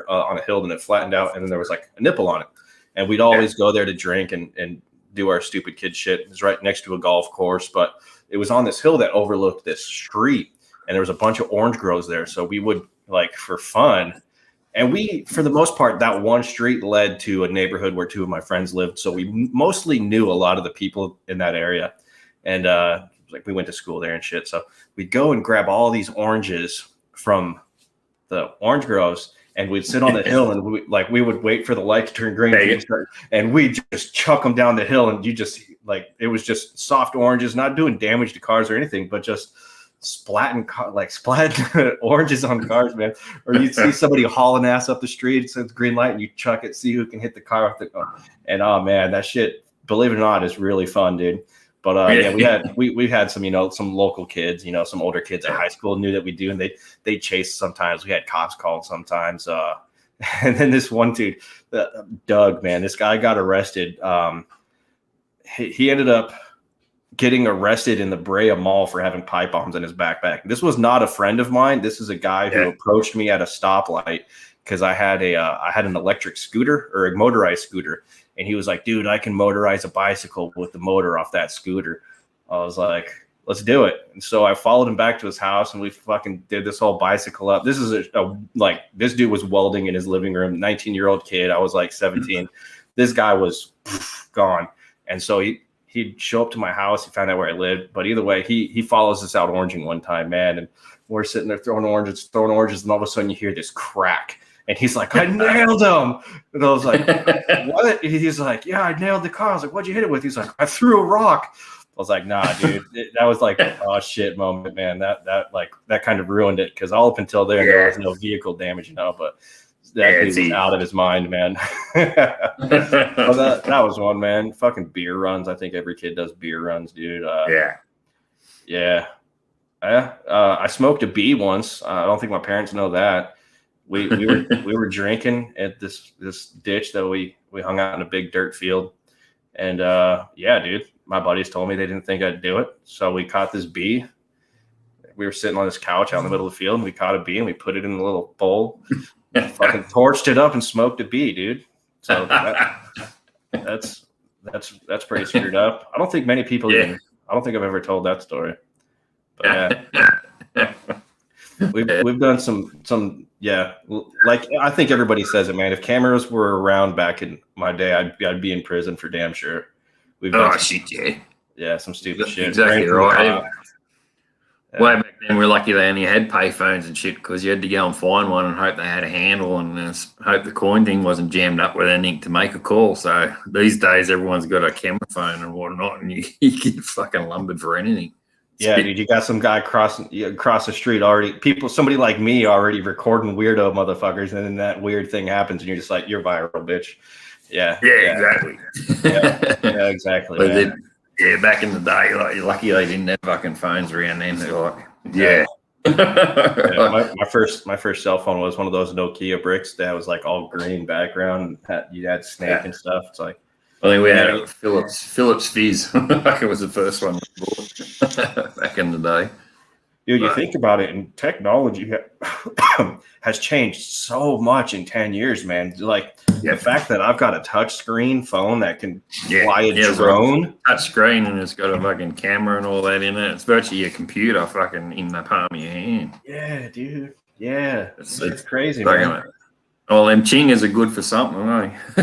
on a hill and it flattened out. And then there was like a nipple on it. And we'd always go there to drink and do our stupid kid shit. It was right next to a golf course, but it was on this hill that overlooked this street. And there was a bunch of orange groves there. So we would like for fun. And we, for the most part, that one street led to a neighborhood where two of my friends lived. So we mostly knew a lot of the people in that area. And like we went to school there and shit. So we'd go and grab all these oranges from the orange groves and we'd sit on the hill and we would wait for the light to turn green. And we just chuck them down the hill. And it was just soft oranges, not doing damage to cars or anything, but just splatting oranges on cars, man. Or you'd see somebody hauling ass up the street, so it's green light, and you chuck it, see who can hit the car off the car. And oh man, that shit, believe it or not, is really fun, dude. But we had some, some local kids, some older kids at high school knew that we do, and they chase sometimes. We had cops called sometimes. And then this one dude, Doug, man, this guy got arrested. He ended up getting arrested in the Brea Mall for having pipe bombs in his backpack. This was not a friend of mine. This is a guy who approached me at a stoplight because I had an electric scooter or a motorized scooter. And he was like, dude, I can motorize a bicycle with the motor off that scooter. I was like, let's do it. And so I followed him back to his house and we fucking did this whole bicycle up. This is this dude was welding in his living room, 19-year-old kid. I was like 17. This guy was gone. And so he'd show up to my house. He found out where I lived. But either way, he follows us out oranging one time, man. And we're sitting there throwing oranges. And all of a sudden you hear this crack. And he's like, I nailed him. And I was like, what? He's like, yeah, I nailed the car. I was like, what'd you hit it with? He's like, I threw a rock. I was like, nah, dude. That was like a oh shit moment, man. That kind of ruined it. Because all up until there was no vehicle damage, but that dude was out of his mind, man. Well, that was one, man. Fucking beer runs. I think every kid does beer runs, dude. I smoked a bee once. I don't think my parents know that. We were drinking at this ditch that we hung out in a big dirt field, and dude, my buddies told me they didn't think I'd do it, so we caught this bee. We were sitting on this couch out in the middle of the field, and we caught a bee, and we put it in a little bowl. Fucking torched it up and smoked a bee, dude. So that's pretty screwed up. I don't think many people I don't think I've ever told that story. But we've done some like I think everybody says it, man. If cameras were around back in my day, I'd be in prison for damn sure. We've done some stupid shit. Exactly right. Way back then, we're lucky they only had payphones and shit because you had to go and find one and hope they had a handle and hope the coin thing wasn't jammed up with anything to make a call. So these days, everyone's got a camera phone and whatnot, and you get fucking lumbered for anything. Yeah, dude, you got some guy across the street already. Somebody like me already recording weirdo motherfuckers, and then that weird thing happens, and you're just like, you're viral, bitch. Yeah, exactly. yeah, exactly. But Man. Back in the day, like, you're lucky they didn't have fucking phones around then. They're like, my first cell phone was one of those Nokia bricks that was like all green background. You had Snake and stuff. It's like, I think we had a Philips Fizz. It was the first one we bought back in the day. Dude, you think about it, and technology has changed so much in 10 years, man. Like the fact that I've got a touch screen phone that can fly a drone. Touch screen, and it's got a fucking camera and all that in it. It's virtually a computer fucking in the palm of your hand. Yeah, dude. Yeah. It's crazy, man. Man. Well, them chingers are good for something, aren't they?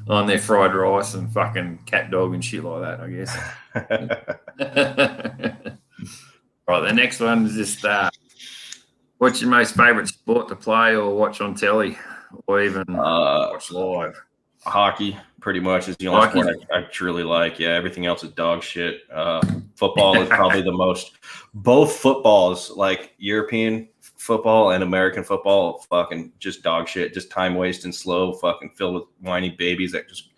On their fried rice and fucking cat dog and shit like that, I guess. Right, the next one is just what's your most favourite sport to play or watch on telly or even watch live? Hockey, pretty much, is the only sport I truly like. Yeah, everything else is dog shit. Football is probably the most. Both footballs, like European football and American football, fucking just dog shit, just time wasting, slow, fucking filled with whiny babies that just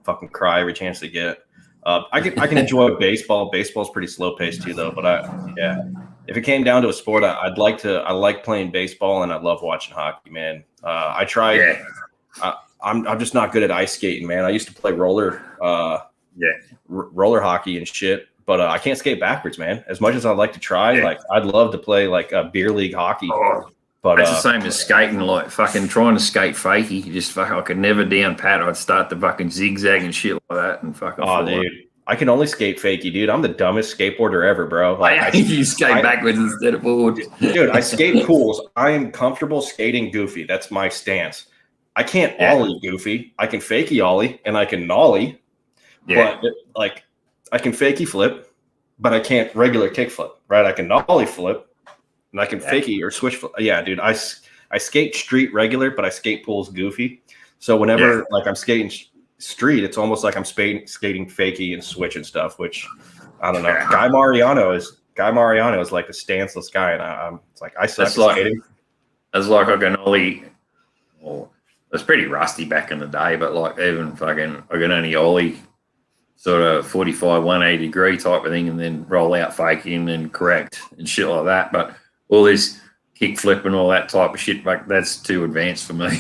fucking cry every chance they get. I can enjoy baseball. Baseball's pretty slow paced too, though. But if it came down to a sport, I like playing baseball, and I love watching hockey, man. I tried. Yeah. I'm just not good at ice skating, man. I used to play roller hockey and shit, but I can't skate backwards, man. As much as I'd like to try, like I'd love to play like a beer league hockey. But it's the same as skating, like fucking trying to skate fakey. You just fucking, I could never down pat. I'd start the fucking zigzag and shit like that, and fucking. Oh, dude, I can only skate fakey, dude. I'm the dumbest skateboarder ever, bro. Like you skate backwards instead of forward, dude. I skate pools. I am comfortable skating goofy. That's my stance. I can't ollie goofy. I can fakie ollie and I can nollie, but like I can fakie flip, but I can't regular kick flip. Right? I can nollie flip. And I can fakie or switch. Yeah, dude. I skate street regular, but I skate pools goofy. So whenever like I'm skating street, it's almost like I'm skating fakie and switch and stuff. Which I don't know. Guy Mariano is like a stanceless guy, and I'm it's like I suck at skating. That's like I can ollie. Well, it was pretty rusty back in the day, but like even fucking I can only ollie sort of 45, 180 degree type of thing, and then roll out fakie and then correct and shit like that. But all this kick flip and all that type of shit, like that's too advanced for me.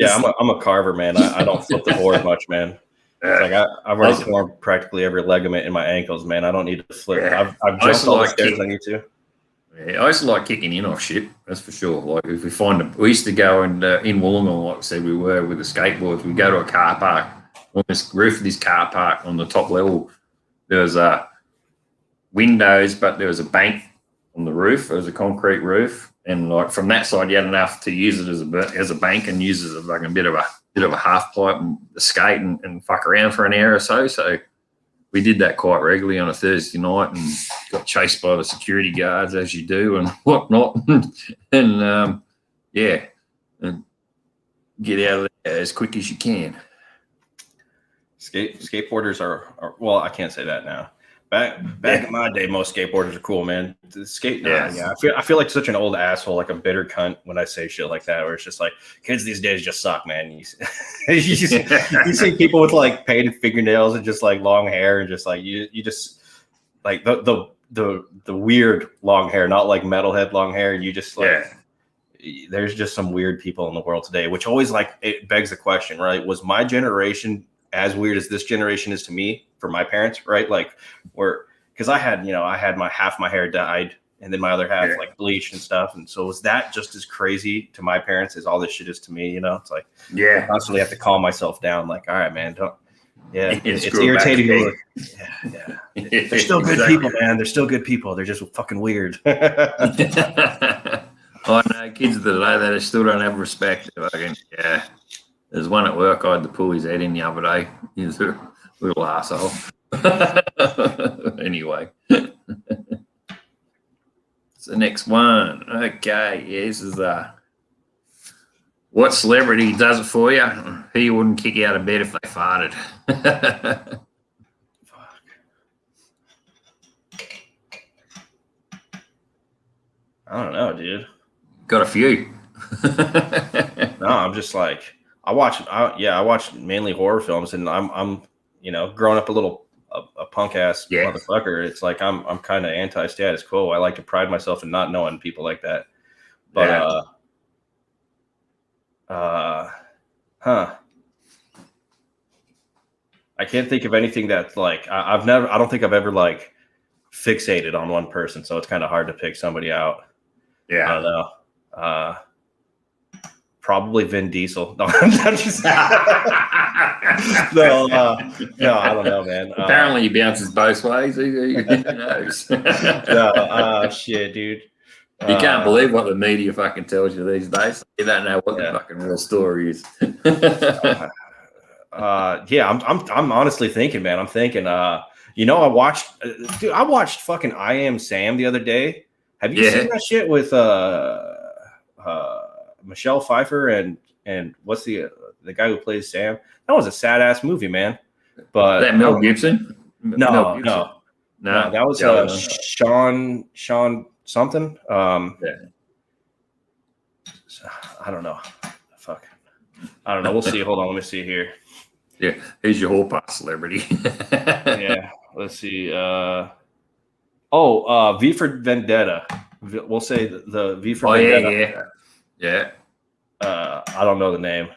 I'm a carver, man. I don't flip the board much, man. It's like I've already torn practically every ligament in my ankles, man. I don't need to flip. I've jumped all the stairs I need to. Yeah, I used to like kicking in off shit. That's for sure. Like if we used to go and in Wollongong, like I said, we were with the skateboards. We go to a car park on this roof of this car park on the top level. There was windows, but there was a bank on the roof. It was a concrete roof, and like from that side, you had enough to use it as a bank and use it as like a bit of a half pipe and skate and fuck around for an hour or so. So we did that quite regularly on a Thursday night and got chased by the security guards as you do and whatnot, and and get out of there as quick as you can. Skateboarders are well, I can't say that now. Back in my day, most skateboarders are cool, man. I feel like such an old asshole, like a bitter cunt when I say shit like that, where it's just like kids these days just suck, man. You see people with like painted fingernails and just like long hair and just like you just like the weird long hair, not like metalhead long hair. And you just like there's just some weird people in the world today, which always like it begs the question, right? Was my generation as weird as this generation is to me for my parents, right? Like because I had half my hair dyed and then my other half like bleached and stuff. And so was that just as crazy to my parents as all this shit is to me? It's like, I constantly have to calm myself down. Like, all right, man, it's irritating. They're still good people, man. They're still good people. They're just fucking weird. I know kids of the day that still don't have respect. There's one at work. I had to pull his head in the other day. He's a little asshole. Anyway, it's the next one. Okay, this is what celebrity does it for you? Who you wouldn't kick out of bed if they farted? I don't know, dude. Got a few. No, I'm just like I watch mainly horror films, and I'm growing up a punk ass motherfucker. It's like I'm kind of anti status quo. I like to pride myself in not knowing people like that. But I can't think of anything that's like I don't think I've ever like fixated on one person, so it's kind of hard to pick somebody out. Yeah. I don't know. Probably Vin Diesel. No, I'm just no, I don't know, man. Apparently, he bounces both ways. Who knows? No, shit, dude. You can't believe what the media fucking tells you these days. You don't know what the fucking real story is. I'm honestly thinking, man. I'm thinking, I watched fucking I Am Sam the other day. Have you seen that shit with Michelle Pfeiffer and what's the guy who plays Sam? That was a sad ass movie, man. But that Mel Gibson? No, that was Sean something. I don't know. Fuck. I don't know. We'll see. Hold on. Let me see here. Yeah, he's your whole past celebrity. Yeah. Let's see. V for Vendetta. We'll say the V for Vendetta. Yeah. I don't know the name.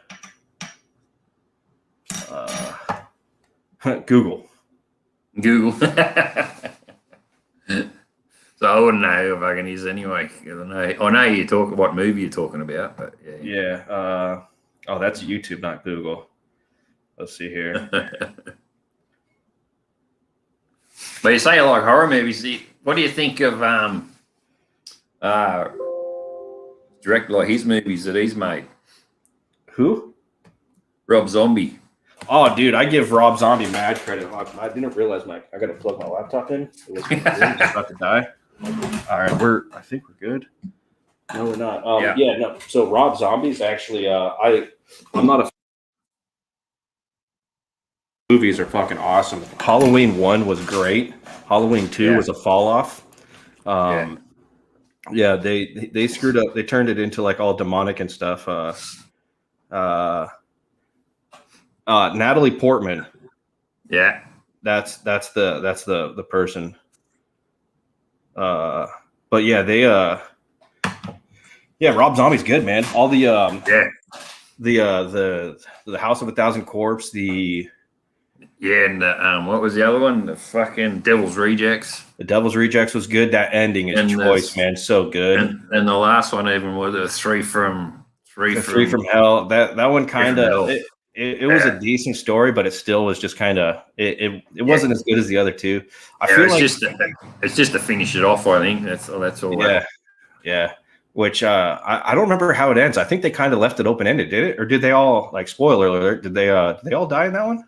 Google. So I wouldn't know if I can use anyway. I know you talk what movie you're talking about, but yeah. That's YouTube, not Google. Let's see here. But you say you like horror movies. What do you think of direct like his movies that he's made? Who? Rob Zombie. Oh, dude, I give Rob Zombie mad credit. I didn't realize I got to plug my laptop in. It was about to die. All right, I think we're good. No, we're not. No. So Rob Zombie's actually, I'm not a. Movies are fucking awesome. Halloween 1 was great. Halloween 2 was a fall off. They screwed up. They turned it into like all demonic and stuff. Natalie Portman. Yeah. That's the person. But Rob Zombie's good, man. All the House of a Thousand Corpse, and what was the other one? The fucking Devil's Rejects. The Devil's Rejects was good. That ending is choice, man. So good. And the last one even was a three from Hell. That one kind of it was a decent story, but it still was just kind of it wasn't as good as the other two. I feel like it's just to finish it off. I think that's all. Yeah. Which I don't remember how it ends. I think they kind of left it open ended. Did it, or did they all like spoiler alert? Did they all die in that one?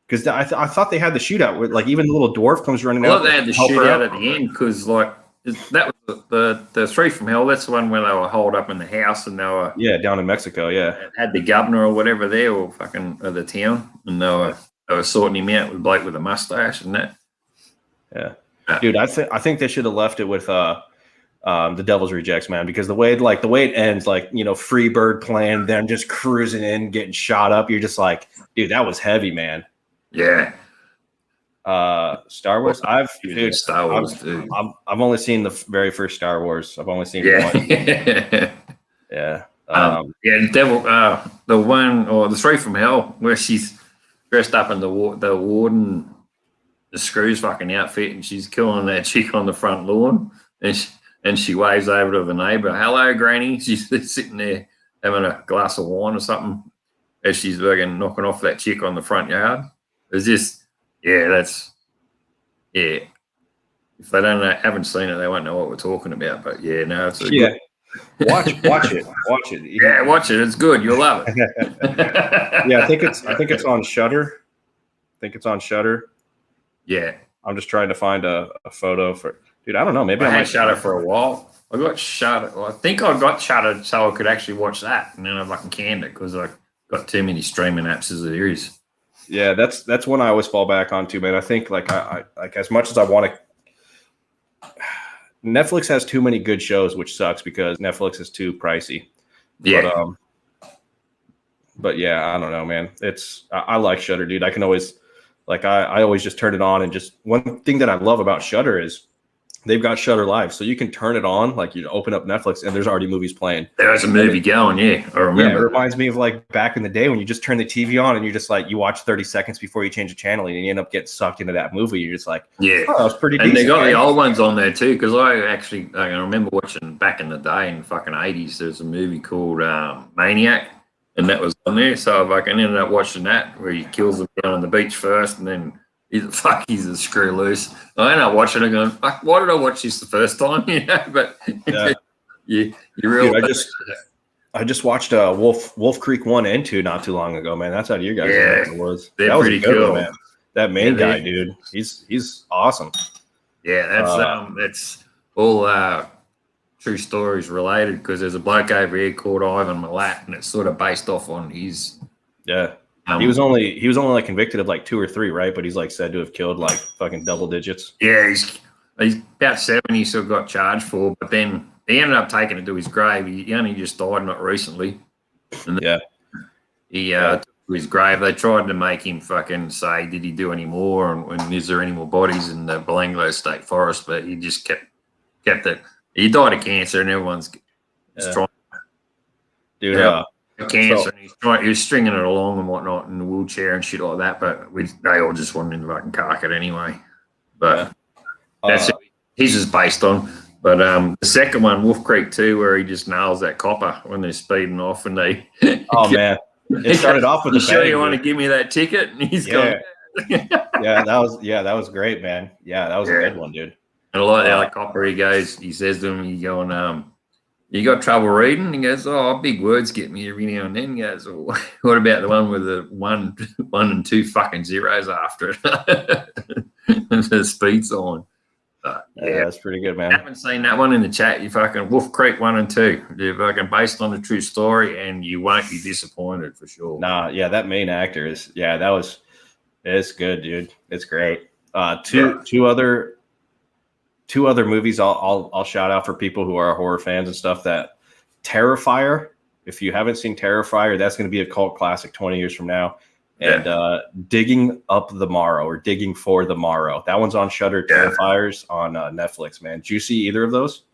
Because I thought they had the shootout where like even the little dwarf comes running out. Well, they had the shootout at the end because like that was the three from hell. That's the one where they were holed up in the house and they were down in Mexico. Had the governor or whatever there or fucking of the town, and they were sorting him out with Blake with a mustache and that. Yeah, dude, I think they should have left it with the Devil's Rejects, man, because the way it ends, like, free bird playing, them just cruising in, getting shot up. You're just like, dude, that was heavy, man. Yeah. Star Wars. I've only seen the very first Star Wars. I've only seen one. Yeah. The Devil, the one or the three from hell where she's dressed up in the warden, the Screws fucking outfit, and she's killing that chick on the front lawn, and she waves over to the neighbour. Hello, Granny. She's sitting there having a glass of wine or something as she's fucking knocking off that chick on the front yard. It's just, if they haven't seen it, they won't know what we're talking about. But it's a good. Watch it. Yeah, watch it. It's good. You'll love it. I think it's on Shudder. Yeah, I'm just trying to find a photo for. Dude, I don't know. Maybe I had Shudder for a while. I got Shudder. Well, I think I got Shudder so I could actually watch that, and then I fucking canned it because I got too many streaming apps as it is. Yeah, that's one I always fall back onto, man. I think like I like as much as I want to Netflix has too many good shows, which sucks because Netflix is too pricey. Yeah. But yeah, I don't know, man. I like Shudder, dude. I can always I always just turn it on, and just one thing that I love about Shudder is they've got Shudder Live, so you can turn it on, like you open up Netflix and there's already movies playing. There's a movie going, yeah. I remember. Yeah, it reminds me of like back in the day when you just turn the TV on and you just like you watch 30 seconds before you change the channel and you end up getting sucked into that movie. You're just like, yeah, oh, that was pretty and decent. they got man. the old ones on there too, because I remember watching back in the day in fucking 80s. There's a movie called Maniac, and that was on there. So I ended up watching that where he kills them down on the beach first, and then he's a screw loose. I ended up watching it going, fuck, why did I watch this the first time? You know, but Yeah. you really. Dude, I just watched Wolf Creek 1 and 2 not too long ago, man. That's out of your guys' neck of the woods. They're pretty cool, man. That main guy, dude, he's awesome. Yeah, that's all true stories related, because there's a bloke over here called Ivan Milat, and it's sort of based off on his. Yeah. He was only like convicted of like 2 or 3, right? But he's like said to have killed like fucking double digits. Yeah, he's about 70, so got charged for, but then he ended up taking it to his grave. He only just died not recently. And he to his grave. They tried to make him fucking say, did he do any more, and is there any more bodies in the Belanglo State Forest? But he just kept it. He died of cancer, and everyone's trying. Dude, cancer, and he was stringing it along and whatnot in the wheelchair and shit like that, but they all just wanted him to fucking cark it anyway. But that's it. He's just based on. But the second one, Wolf Creek 2, where he just nails that copper when they're speeding off, and they man, it started off with you sure you want to give me that ticket? And he's going, that was great, man. Yeah, that was a good one, dude. And a lot of the copper, he says to him, he's going, you got trouble reading? He goes, oh, big words get me every now and then. He goes, well, what about the one with the one and 2 fucking zeros after it? The speed sign. Yeah, that's pretty good, man. I haven't seen that one in the chat. You fucking Wolf Creek 1 and 2. They're fucking based on a true story, and you won't be disappointed for sure. Nah, yeah, that main actor it's good, dude. It's great. Two other movies I'll shout out for people who are horror fans and stuff. That Terrifier. If you haven't seen Terrifier, that's going to be a cult classic 20 years from now. And Digging Up the Morrow, or Digging for the Morrow. That one's on Shudder. Terrifiers on Netflix, man. Did you see either of those?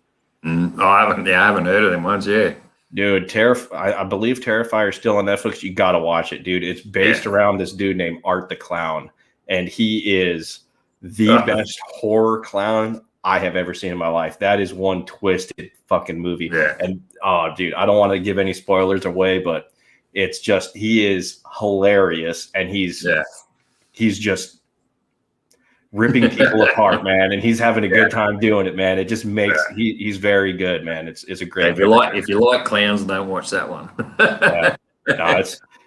I haven't heard of them ones. Yeah, dude. I believe Terrifier is still on Netflix. You got to watch it, dude. It's based around this dude named Art the Clown, and he is the best horror clown I have ever seen in my life. That is one twisted fucking movie. Yeah. And dude, I don't want to give any spoilers away, but it's just, he is hilarious, and he's just ripping people apart, man, and he's having a good time doing it, man. It just makes he's very good, man. It's a great. If you like clowns, don't watch that one.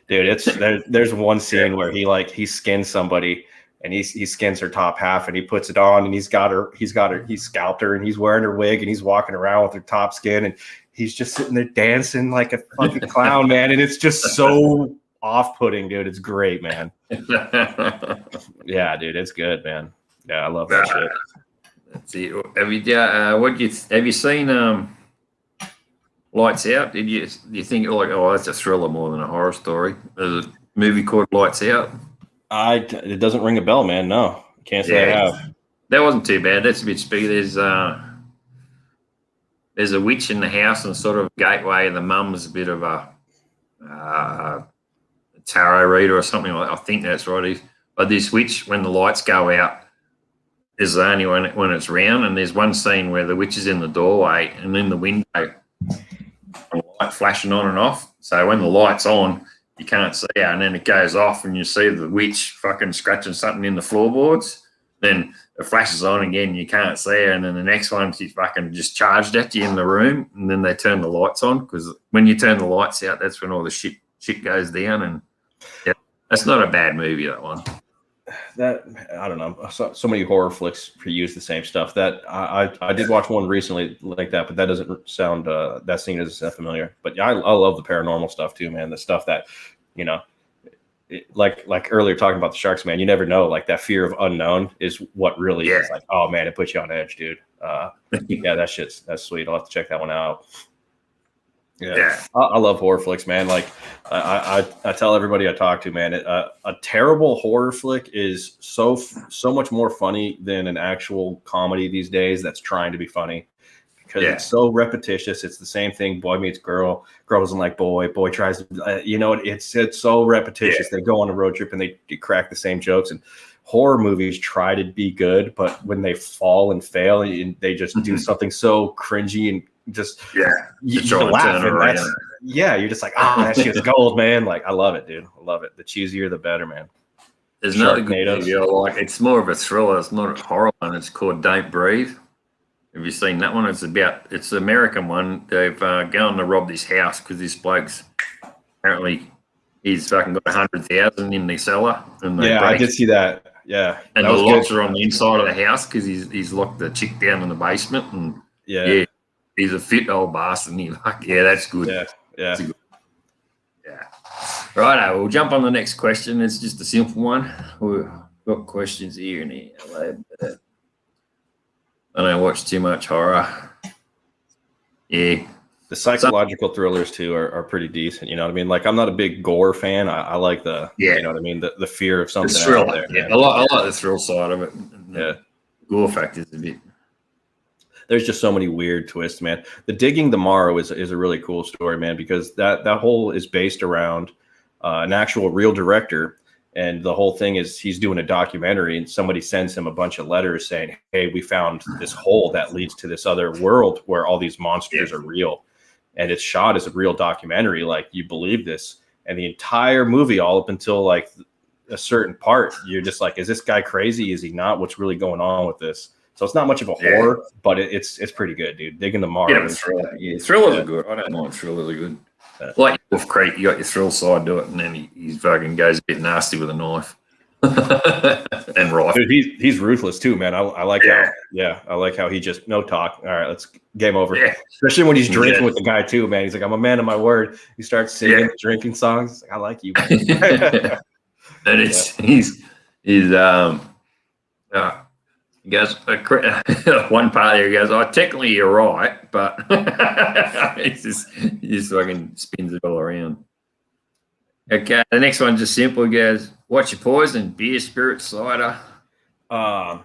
There's one scene where he skins somebody, and he skins her top half, and he puts it on, and he scalped her, and he's wearing her wig, and he's walking around with her top skin, and he's just sitting there dancing like a fucking clown, man. And it's just so off-putting, dude. It's great, man. Yeah, dude, it's good, man. Yeah, I love that shit. That's it. Have you seen Lights Out? Do you think like, oh, that's a thriller more than a horror story? There's a movie called Lights Out. It doesn't ring a bell, man. No, can't say I have. That wasn't too bad. That's a bit spooky. There's a witch in the house, and sort of gateway. The mum's a bit of a tarot reader or something like that. I think that's right. But this witch, when the lights go out, is only when it's round. And there's one scene where the witch is in the doorway, and in the window, a light flashing on and off. So when the light's on, you can't see her, and then it goes off, and you see the witch fucking scratching something in the floorboards. Then it flashes on again, you can't see her, and then the next one she's fucking just charged at you in the room, and then they turn the lights on, because when you turn the lights out, that's when all the shit goes down. And that's not a bad movie, that one. That, I don't know, so many horror flicks use the same stuff. That I did watch one recently like that, but that doesn't sound that scene doesn't sound familiar. But yeah, I love the paranormal stuff too, man. The stuff that, you know, like earlier talking about the sharks, man, you never know. Like that fear of unknown is what really is like, oh man, it puts you on edge, dude. Yeah, that's sweet. I'll have to check that one out. Yeah. I love horror flicks, man. Like I tell everybody I talk to, man, a terrible horror flick is so much more funny than an actual comedy these days that's trying to be funny, because it's so repetitious. It's the same thing. Boy meets girl, girl doesn't like boy, boy tries to, it's so repetitious. They go on a road trip and they crack the same jokes. And horror movies try to be good, but when they fall and fail, they just do something so cringy and just you laugh, and you're just like, that shit's gold, man. Like, I love it, dude. I love it. The cheesier the better, man. There's another good movie I like. It's more of a thriller. It's not a horror one. It's called Don't Breathe. Have you seen that one? It's an American one. They've gone to rob this house because this bloke's apparently he's fucking got 100,000 in the cellar. And I did see that. Yeah, and the locks are on the inside of the house because he's locked the chick down in the basement. And he's a fit old bastard. And you're like, that's good. Yeah. Right, we'll jump on the next question. It's just a simple one. We've got questions here and here. I don't watch too much horror. Yeah. The psychological thrillers too are pretty decent. You know what I mean? Like, I'm not a big gore fan. I like the you know what I mean, the fear of something out there. Yeah, I like the thrill side of it. Yeah. Gore factor is a bit. There's just so many weird twists, man. The Digging the Morrow is a really cool story, man, because that whole is based around an actual real director. And the whole thing is he's doing a documentary and somebody sends him a bunch of letters saying, hey, we found this hole that leads to this other world where all these monsters are real. And it's shot as a real documentary. Like, you believe this. And the entire movie, all up until like a certain part, you're just like, is this guy crazy? Is he not? What's really going on with this? So it's not much of a horror, but it's pretty good, dude. Digging the Morrow. Thrillers are good. I don't mind thrillers are good. Like Wolf Creek, you got your thrill side to it, and then he fucking goes a bit nasty with a knife. And rifle. Dude, he's ruthless too, man. I like I like how he just no talk. All right, let's game over. Yeah. Especially when he's drinking with the guy too, man. He's like, I'm a man of my word. He starts singing, drinking songs. Like, I like you, man. And he goes, one part there, he goes, technically you're right, but he just fucking spins it all around. Okay, the next one's just simple. He goes, what's your poison? Beer, spirit, cider? A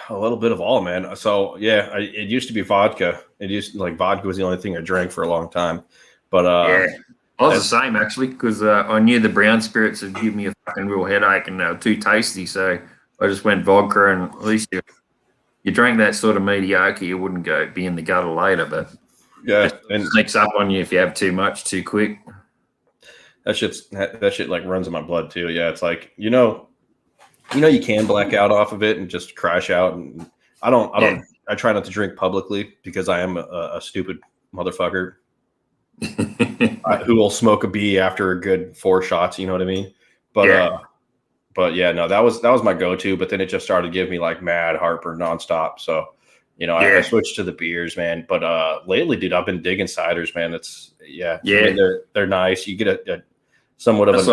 little bit of all, man. So, it used to be vodka. Vodka was the only thing I drank for a long time. But I was the same, actually, because I knew the brown spirits would give me a fucking real headache and they were too tasty, so I just went vodka, and at least you drank that sort of mediocre, you wouldn't be in the gutter later, but it sneaks up on you if you have too much too quick. That shit like runs in my blood too. Yeah, it's like you can black out off of it and just crash out. And I try not to drink publicly because I am a stupid motherfucker who will smoke a bee after a good 4 shots. You know what I mean? But yeah, no, that was my go-to. But then it just started giving me like mad heartburn nonstop. So, I switched to the beers, man. But lately, dude, I've been digging ciders, man. I mean, they're nice. You get a somewhat of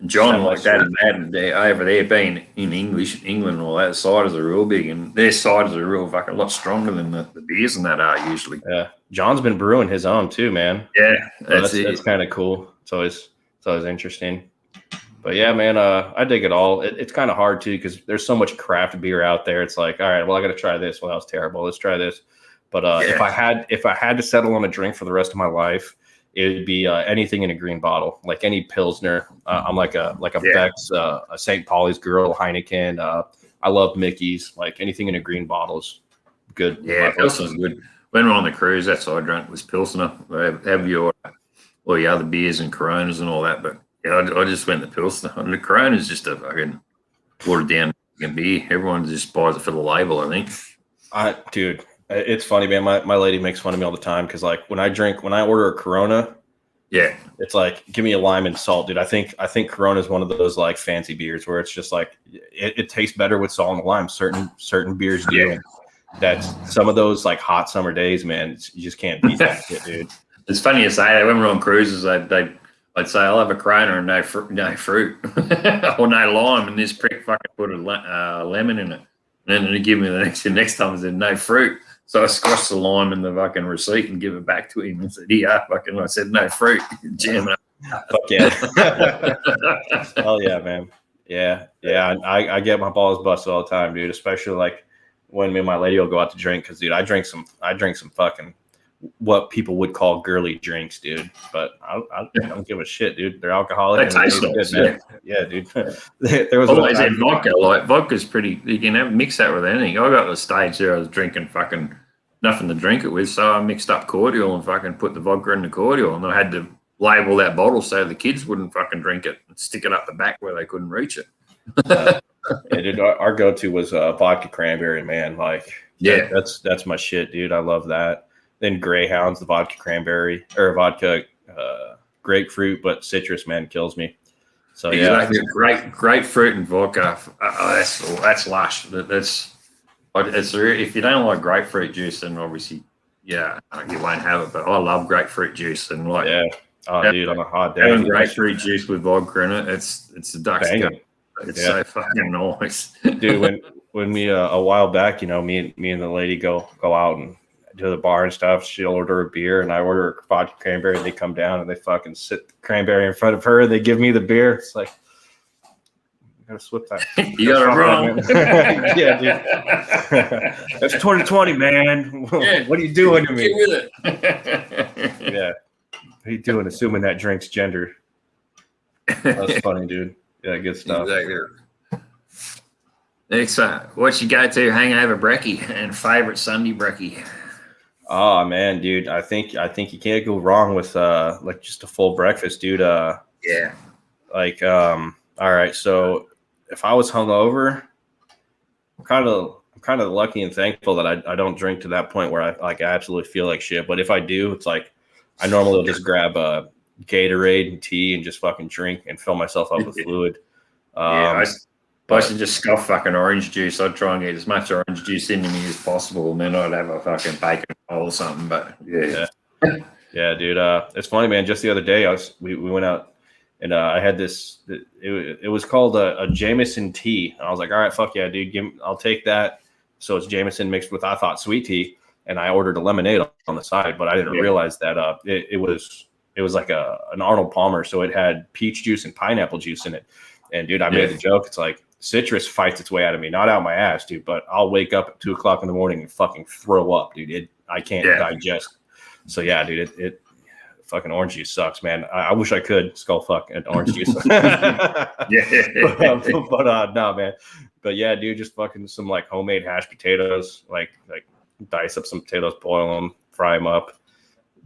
John like that and Madden over there being in England and all that. Ciders are real big, and their ciders are real fucking a lot stronger than the beers and that are usually. Yeah, John's been brewing his own too, man. Yeah, that's kind of cool. It's always interesting. But yeah, man, I dig it all. It's kind of hard too because there's so much craft beer out there. It's like, all right, well, I got to try this. Well, that was terrible. Let's try this. But if I had to settle on a drink for the rest of my life, it would be anything in a green bottle, like any Pilsner. I'm like a Beck's, a St. Pauli's Girl, Heineken. I love Mickey's. Like anything in a green bottle is good. Yeah, Pilsner's good. When we were on the cruise, that's all I drank was Pilsner. Have your other beers and Coronas and all that, but. Yeah, I just went the Pilsner. And the Corona is just a fucking watered down beer. Everyone just buys it for the label, I think. Dude, it's funny, man. My lady makes fun of me all the time because, like, when I order a Corona, it's like, give me a lime and salt, dude. I think Corona is one of those like fancy beers where it's just like it tastes better with salt and lime. Certain beers do. Yeah. That's some of those like hot summer days, man. You just can't beat that shit, dude. It's funny to say that when we're on cruises, I'd say I'll have a Corona and no fruit or no lime, and this prick fucking put a lemon in it. And then he give me the next time I said no fruit. So I squashed the lime in the fucking receipt and give it back to him and said, "Here, fucking." I said no fruit. Jam it up. Fuck yeah. Hell yeah, man. Yeah. I get my balls busted all the time, dude. Especially like when me and my lady will go out to drink, because dude, I drink some fucking what people would call girly drinks, dude. But I don't give a shit, dude. They're alcoholic. They taste nice, good, yeah, dude. There was always in vodka. Like vodka's pretty. You can mix that with anything. I got to the stage there I was drinking fucking nothing to drink it with, so I mixed up cordial and fucking put the vodka in the cordial, and I had to label that bottle so the kids wouldn't fucking drink it and stick it up the back where they couldn't reach it. Yeah, dude, our go-to was vodka cranberry, man. Like, yeah, that's my shit, dude. I love that. Then Greyhound's the vodka cranberry or vodka grapefruit, but citrus, man, kills me. So exactly. Grapefruit and vodka. That's lush. It's if you don't like grapefruit juice, then obviously, you won't have it. But I love grapefruit juice and like, dude, on a hot day, having grapefruit juice with vodka in it, it's a duck's go. It's so fucking nice, dude. When we a while back, you know, me and the lady go out and to the bar and stuff. She'll order a beer, and I order a vodka cranberry. And they come down and they fucking sit the cranberry in front of her. They give me the beer. It's like, gotta slip that. You got it wrong. Yeah, dude. That's 2020, man. Yeah, what are you doing to me? Get with it. Yeah. What are you doing? Assuming that drink's gender. That's funny, dude. Yeah, good stuff. Exactly. Next, what's your go-to hangover brekkie and favorite Sunday brekkie? Oh man, dude. I think you can't go wrong with like just a full breakfast, dude. Yeah. Like all right, so if I was hungover, I'm kind of lucky and thankful that I don't drink to that point where I absolutely feel like shit. But if I do, it's like I normally will just grab a Gatorade and tea and just fucking drink and fill myself up with fluid. I should just scoff fucking orange juice. I'd try and get as much orange juice into me as possible, and then I'd have a fucking bacon roll or something. But yeah, dude. It's funny, man. Just the other day, we went out. And I had this. It was called a Jameson tea. And I was like, all right, fuck yeah, dude. I'll take that. So it's Jameson mixed with, I thought, sweet tea. And I ordered a lemonade on the side, but I didn't realize that it was like an Arnold Palmer. So it had peach juice and pineapple juice in it. And dude, I made the joke. It's like citrus fights its way out of me, not out my ass, dude. But I'll wake up at 2:00 in the morning and fucking throw up, dude. I can't digest. So yeah, dude, it fucking orange juice sucks, man. I wish I could skull fuck an orange juice. But no, man. But yeah, dude, just fucking some like homemade hashed potatoes, like dice up some potatoes, boil them, fry them up,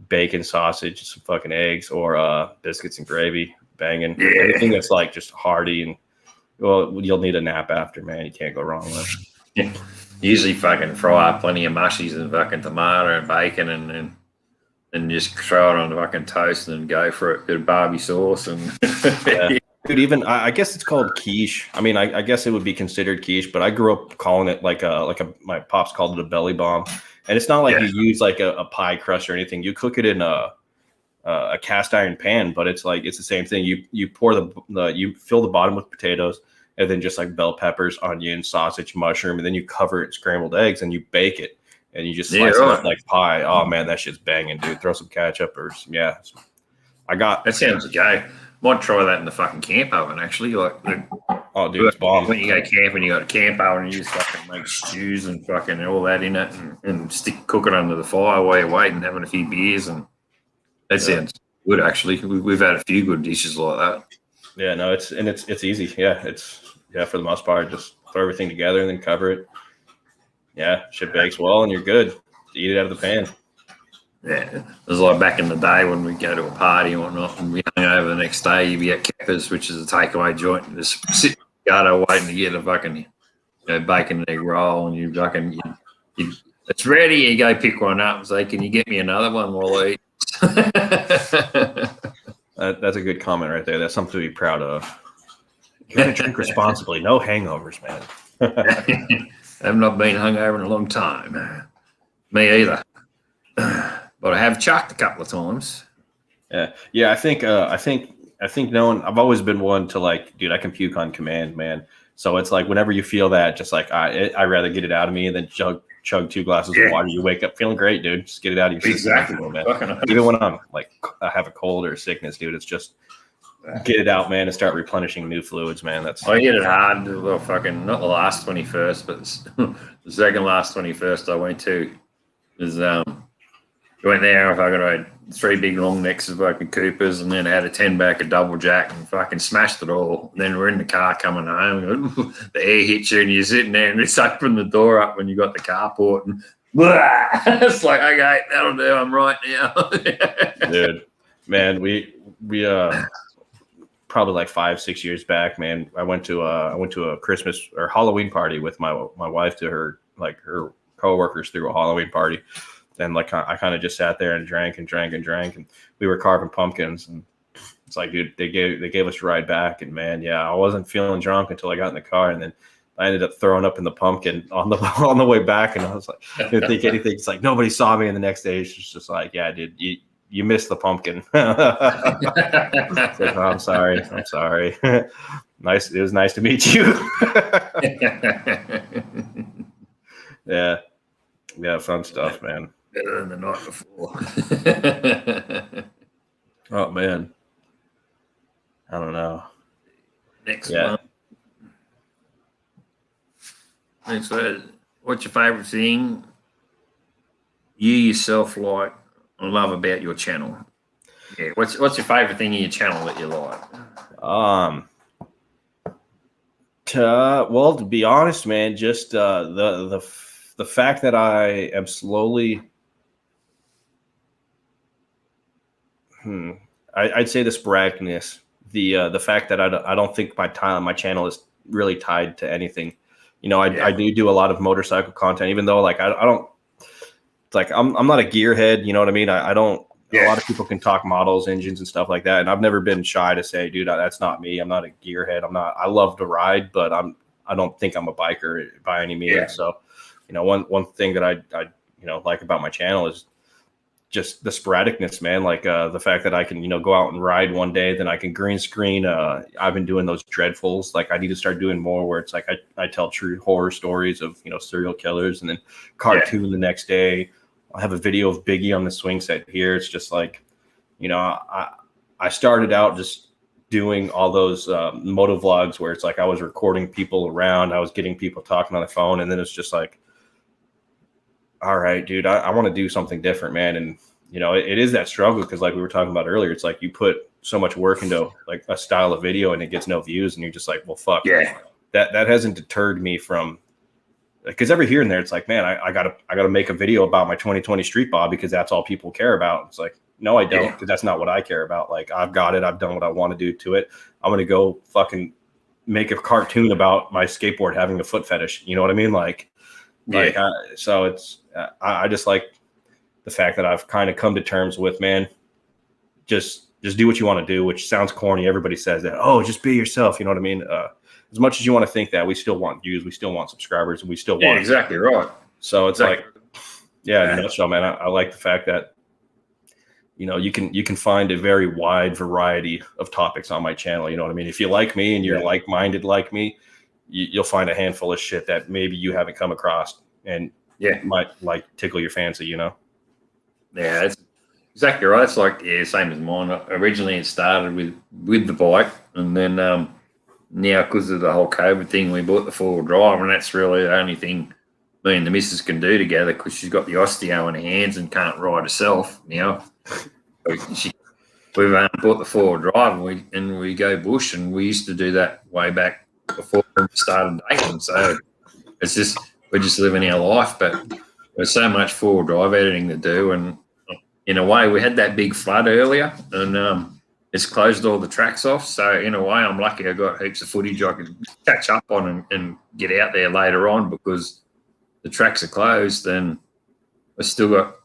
bacon, sausage, some fucking eggs, or biscuits and gravy, banging. Anything that's like just hearty, and well, you'll need a nap after, man. You can't go wrong with. Usually fucking fry up plenty of mushies and fucking tomato and bacon and just throw it on the fucking toast and go for it. Bit of barbie sauce and Dude, even I guess it's called quiche. I mean, I guess it would be considered quiche, but I grew up calling it like my pops called it a belly bomb. And it's not like you use like a pie crust or anything. You cook it in a cast iron pan, but it's like it's the same thing. You pour you fill the bottom with potatoes, and then just like bell peppers, onion, sausage, mushroom, and then you cover it in scrambled eggs and you bake it. And you just slice it up like pie. Oh man, that shit's banging, dude. Throw some ketchup or some, that sounds okay. Might try that in the fucking camp oven actually. Dude, it's bomb. When you go camping, you got a camp oven and you just fucking make stews and fucking all that in it and cook it under the fire while you're waiting, having a few beers, and that sounds good actually. We've had a few good dishes like that. Yeah, no, it's easy. Yeah, for the most part, just throw everything together and then cover it. Yeah, shit bakes well and you're good. Eat it out of the pan. Yeah, it was like back in the day when we go to a party and whatnot, and we hung over the next day. You'd be at Keppers, which is a takeaway joint, and just sit in the guardo waiting to get a fucking bacon and egg roll, and you fucking it's ready. You go pick one up and say, "Can you get me another one while I eat?" That's a good comment right there. That's something to be proud of. You gotta drink responsibly. No hangovers, man. I've not been hungover in a long time. Me either. But I have chucked a couple of times. Yeah. I think I think I've always been one to like, dude, I can puke on command, man. So it's like whenever you feel that, just like I rather get it out of me and then chug 2 glasses of water. You wake up feeling great, dude. Just get it out of your system. Exactly, man. Even when I'm like I have a cold or a sickness, dude, it's just get it out, man, and start replenishing new fluids, man. I hit it hard. Well, fucking not the last 21st, but the second last 21st I went to is I went there. I fucking had 3 big long necks of fucking Coopers, and then I had a 10-back of double jack, and fucking smashed it all. And then we're in the car coming home. The air hits you, and you're sitting there, and it's open the door up when you got the carport, and blah! It's like, okay, that'll do. I'm right now, dude. Man, we probably like 5-6 years back, man. I went to a Christmas or Halloween party with my wife to her coworkers threw a Halloween party. And like I kind of just sat there and drank, and we were carving pumpkins, and it's like, dude, they gave us a ride back, and man, yeah, I wasn't feeling drunk until I got in the car, and then I ended up throwing up in the pumpkin on the way back, and I was like, I didn't think anything. It's like nobody saw me, and the next day it's just like, yeah, dude, you missed the pumpkin. Like, oh, I'm sorry. Nice. It was nice to meet you. Yeah, fun stuff, man. Better than the night before. Oh man, I don't know. Next one. Next one. What's your favorite thing you yourself like or love about your channel? Yeah. What's your favorite thing in your channel that you like? Well, to be honest, man, just the fact that I am slowly. I'd say the sporadicness, the fact that I don't think my channel is really tied to anything. You know, I do a lot of motorcycle content, even though like I don't. It's like I'm not a gearhead, you know what I mean? I don't. A lot of people can talk models, engines, and stuff like that, and I've never been shy to say, dude, that's not me. I'm not a gearhead. I love to ride, but I don't think I'm a biker by any means. Yeah. So, you know, one thing that I like about my channel is just the sporadicness, man. Like the fact that I can, go out and ride one day, then I can green screen. I've been doing those dreadfuls. Like I need to start doing more where it's like I tell true horror stories of, serial killers, and then cartoon the next day. I have a video of Biggie on the swing set here. It's just like, I started out just doing all those moto vlogs where it's like I was recording people around. I was getting people talking on the phone. And then it's just like, all right, dude, I want to do something different, man. And, it is that struggle because like we were talking about earlier, it's like you put so much work into like a style of video and it gets no views. And you're just like, well, fuck. Yeah. That hasn't deterred me from. Because every here and there, it's like, man, I gotta make a video about my 2020 Street Bob because that's all people care about. It's like, no, I don't, because that's not what I care about. Like, I've got it. I've done what I want to do to it. I'm gonna go fucking make a cartoon about my skateboard having a foot fetish. You know what I mean? So it's I just like the fact that I've kind of come to terms with, man, just do what you want to do, which sounds corny. Everybody says that. Oh, just be yourself. You know what I mean? As much as you want to think that, we still want views, we still want subscribers, and we still want exactly right. So it's like, in a nutshell, man, I like the fact that you can find a very wide variety of topics on my channel. You know what I mean? If you like me and you're like-minded like me, you'll find a handful of shit that maybe you haven't come across, and might like tickle your fancy. Yeah, that's exactly right. It's like same as mine. Originally, it started with the bike, and then now, because of the whole COVID thing, we bought the four-wheel drive, and that's really the only thing me and the missus can do together because she's got the osteo in her hands and can't ride herself now. We've bought the four-wheel drive, and we go bush, and we used to do that way back before we started dating. So it's just we're just living our life, but there's so much four-wheel drive editing to do, and in a way, we had that big flood earlier, and it's closed all the tracks off. So in a way, I'm lucky I got heaps of footage I can catch up on and get out there later on because the tracks are closed and I still got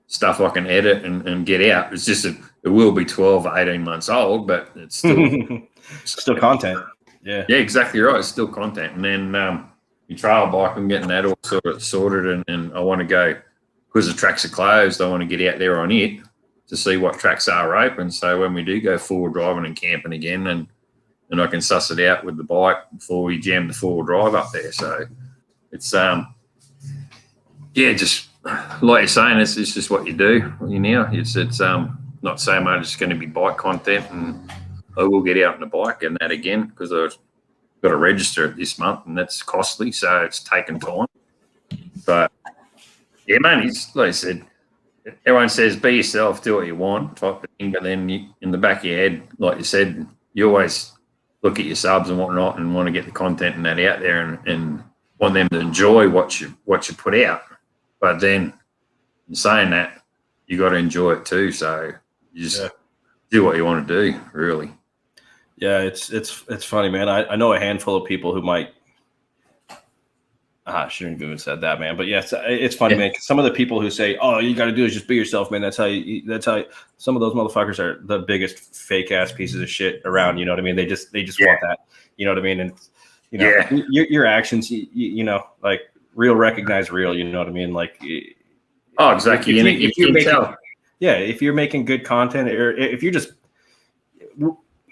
stuff I can edit and get out. It's just it will be 12 or 18 months old, but it's still still content. Yeah, exactly right. It's still content. And then your trail bike, I'm getting that all sorted and I want to go because the tracks are closed. I want to get out there on it. to see what tracks are open. So when we do go forward driving and camping again, and I can suss it out with the bike before we jam the 4-wheel drive up there. So it's just like you're saying, it's just what you do. It's not so much it's going to be bike content, and I will get out on the bike and that again because I've got to register it this month, and that's costly, so it's taken time. But yeah, man, it's like I said, everyone says be yourself, do what you want type of thing, but then in the back of your head, like you said, you always look at your subs and whatnot and want to get the content and that out there and want them to enjoy what you put out. But then in saying that, you got to enjoy it too. So you just do what you want to do, really. Yeah, it's funny, man. I know a handful of people who might. I shouldn't have even said that, man. But yeah, it's funny, man. 'Cause some of the people who say, "Oh, you got to do is just be yourself, man." That's how you. Some of those motherfuckers are the biggest fake ass pieces of shit around. You know what I mean? They just want that. You know what I mean? And your actions, you know, like real recognize real. You know what I mean? Like, oh, exactly. If you're making, if you're making good content, or if you're just,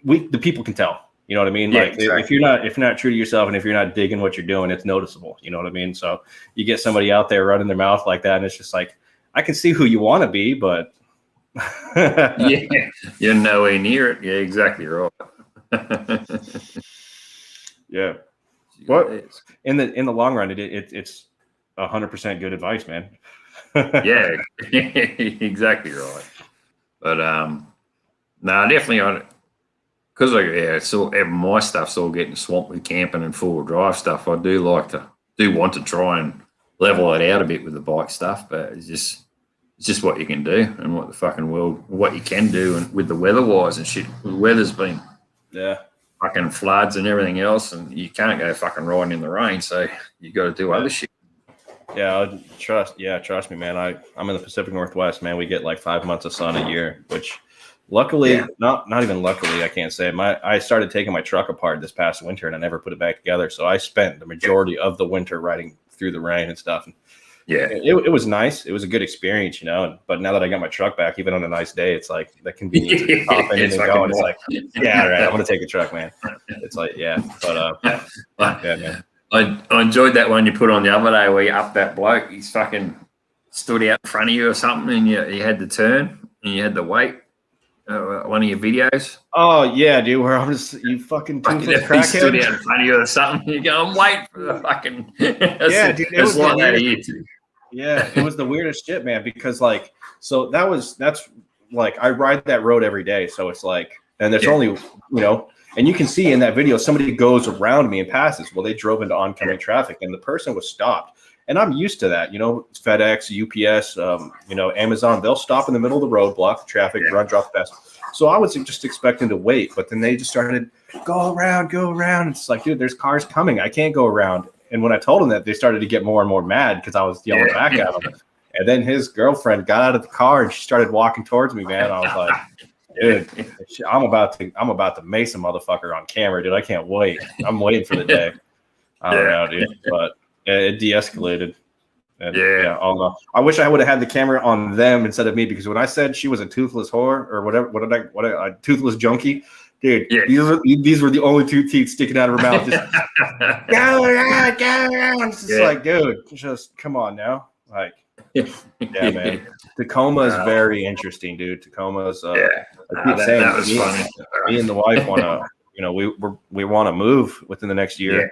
the people can tell. You know what I mean? Yeah, like exactly. if you're not true to yourself, and if you're not digging what you're doing, it's noticeable. You know what I mean? So you get somebody out there running their mouth like that, and it's just like, I can see who you want to be, but you're nowhere near it. Yeah, exactly right. Yeah. What in the long run, it's 100% good advice, man. Yeah, exactly right. But no, definitely on it. Because my stuff's all getting swamped with camping and 4-wheel drive stuff. I do want to try and level it out a bit with the bike stuff, but it's just what you can do and what you can do, and with the weather-wise and shit. The weather's been fucking floods and everything else, and you can't go fucking riding in the rain, so you got to do other shit. Yeah, trust me, man. I'm in the Pacific Northwest, man. We get like 5 months of sun a year, which. Luckily, not even luckily, I can't say. I started taking my truck apart this past winter, and I never put it back together. So I spent the majority of the winter riding through the rain and stuff. And it was nice. It was a good experience, you know. But now that I got my truck back, even on a nice day, it's like the convenience of stopping and going. It's like, yeah, right. I'm gonna take a truck, man. It's like, yeah, but yeah, man. I enjoyed that one you put on the other day where you up that bloke. He's fucking stood out in front of you or something, and you had to turn and you had to wait. One of your videos. Oh yeah, dude. Where I'm just you fucking toothless crackhead. Stood out in front of you or something. You go, I'm waiting for the fucking. Yeah, dude. It was like that here too. Yeah, it was the weirdest shit, man. Because like, so that's like I ride that road every day, so it's like, and there's only and you can see in that video somebody goes around me and passes. Well, they drove into oncoming traffic, and the person was stopped. And I'm used to that, It's FedEx, UPS, Amazon. They'll stop in the middle of the road, block the traffic, run, drop the pass. So I was just expecting to wait, but then they just started go around. It's like, dude, there's cars coming. I can't go around. And when I told them that, they started to get more and more mad because I was yelling back at them. And then his girlfriend got out of the car and she started walking towards me, man. I was like, dude, I'm about to mace a motherfucker on camera, dude. I can't wait. I'm waiting for the day. I don't know, dude, but. It de-escalated. And, I wish I would have had the camera on them instead of me, because when I said she was a toothless whore or whatever, a toothless junkie, dude, these were the only 2 teeth sticking out of her mouth. Just go around. It's just like, dude, just come on now. Like, yeah, man. Tacoma is very interesting, dude. Tacoma's that was funny. Me and the wife want to, we want to move within the next year. Yeah.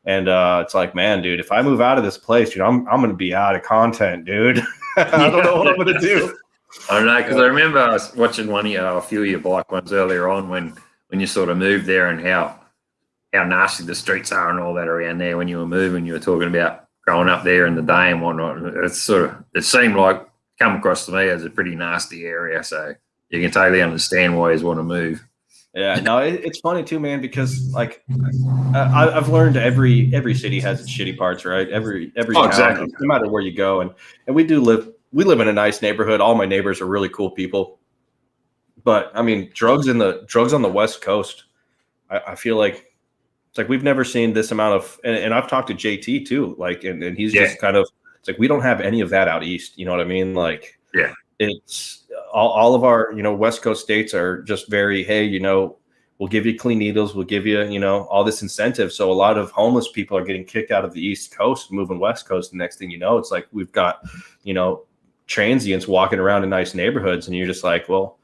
And it's like, man, dude, if I move out of this place, dude, I'm going to be out of content, dude. I don't know what I'm going to do. I don't know, because I remember I was watching a few of your bike ones earlier on when you sort of moved there, and how nasty the streets are and all that around there. When you were moving, you were talking about growing up there in the day and whatnot. It seemed like, come across to me as a pretty nasty area. So you can totally understand why you want to move. Yeah, no, it's funny too, man, because like I've learned every city has its shitty parts, right? Every town, exactly. No matter where you go, and we live in a nice neighborhood. All my neighbors are really cool people, but I mean, drugs on the West Coast, I feel like it's like we've never seen this amount of, and I've talked to JT too, like, and he's just kind of, it's like we don't have any of that out east. You know what I mean? Like, yeah. It's all of our, West Coast states are just very, hey, we'll give you clean needles. We'll give you, all this incentive. So a lot of homeless people are getting kicked out of the East Coast, moving West Coast. The next thing you know, it's like we've got, transients walking around in nice neighborhoods. And you're just like, well,